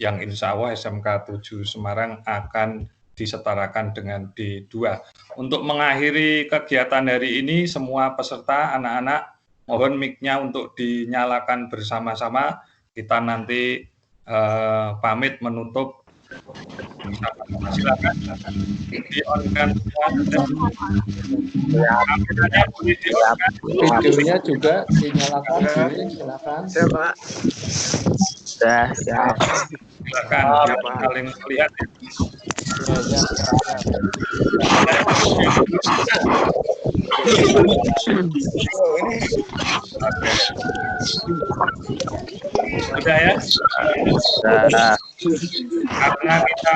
yang insya Allah SMK 7 Semarang akan disetarakan dengan D2. Untuk mengakhiri kegiatan hari ini, semua peserta anak-anak mohon mic-nya untuk dinyalakan bersama-sama. Kita nanti pamit menutup. Silakan di-on-kan semua. Videonya juga dinyalakan, silakan. Siapa? Siap. Silakan, yang paling melihat. Sudah ya? Karena kita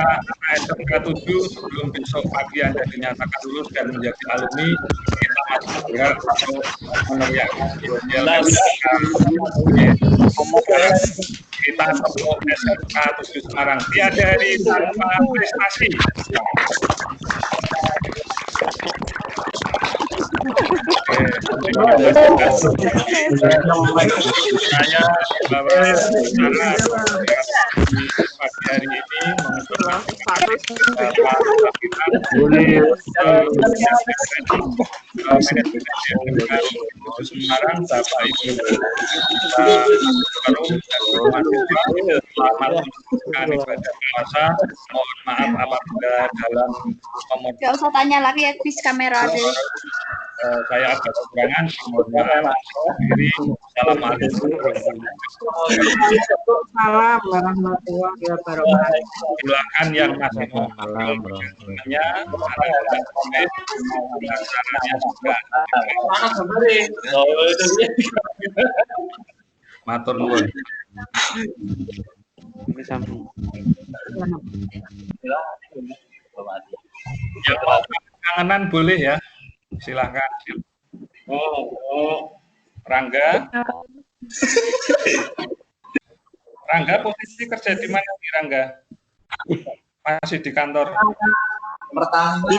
SMK 7 sebelum besok pagi Anda dinyatakan lulus dan menjadi alumni, kita masih berhak untuk meneriakan kita tepuk SMK 7 Semarang. Tiada hari tanpa prestasi. Saya bahwa pagi hari ini Semarang, Bapak Ibu selamat menjalankan ibadah puasa. Mohon maaf apabila dalam Gak usah tanya lagi ya, bis kamera deh. saya agak kekurangan, mohon maaf. Assalamualaikum warahmatullahi wabarakatuh. Silakan yang masih mau matur nuwun. Yang mau kangenan boleh ya, silakan. Rangga, posisi kerja di mana nih Rangga? Masih di kantor? Pertama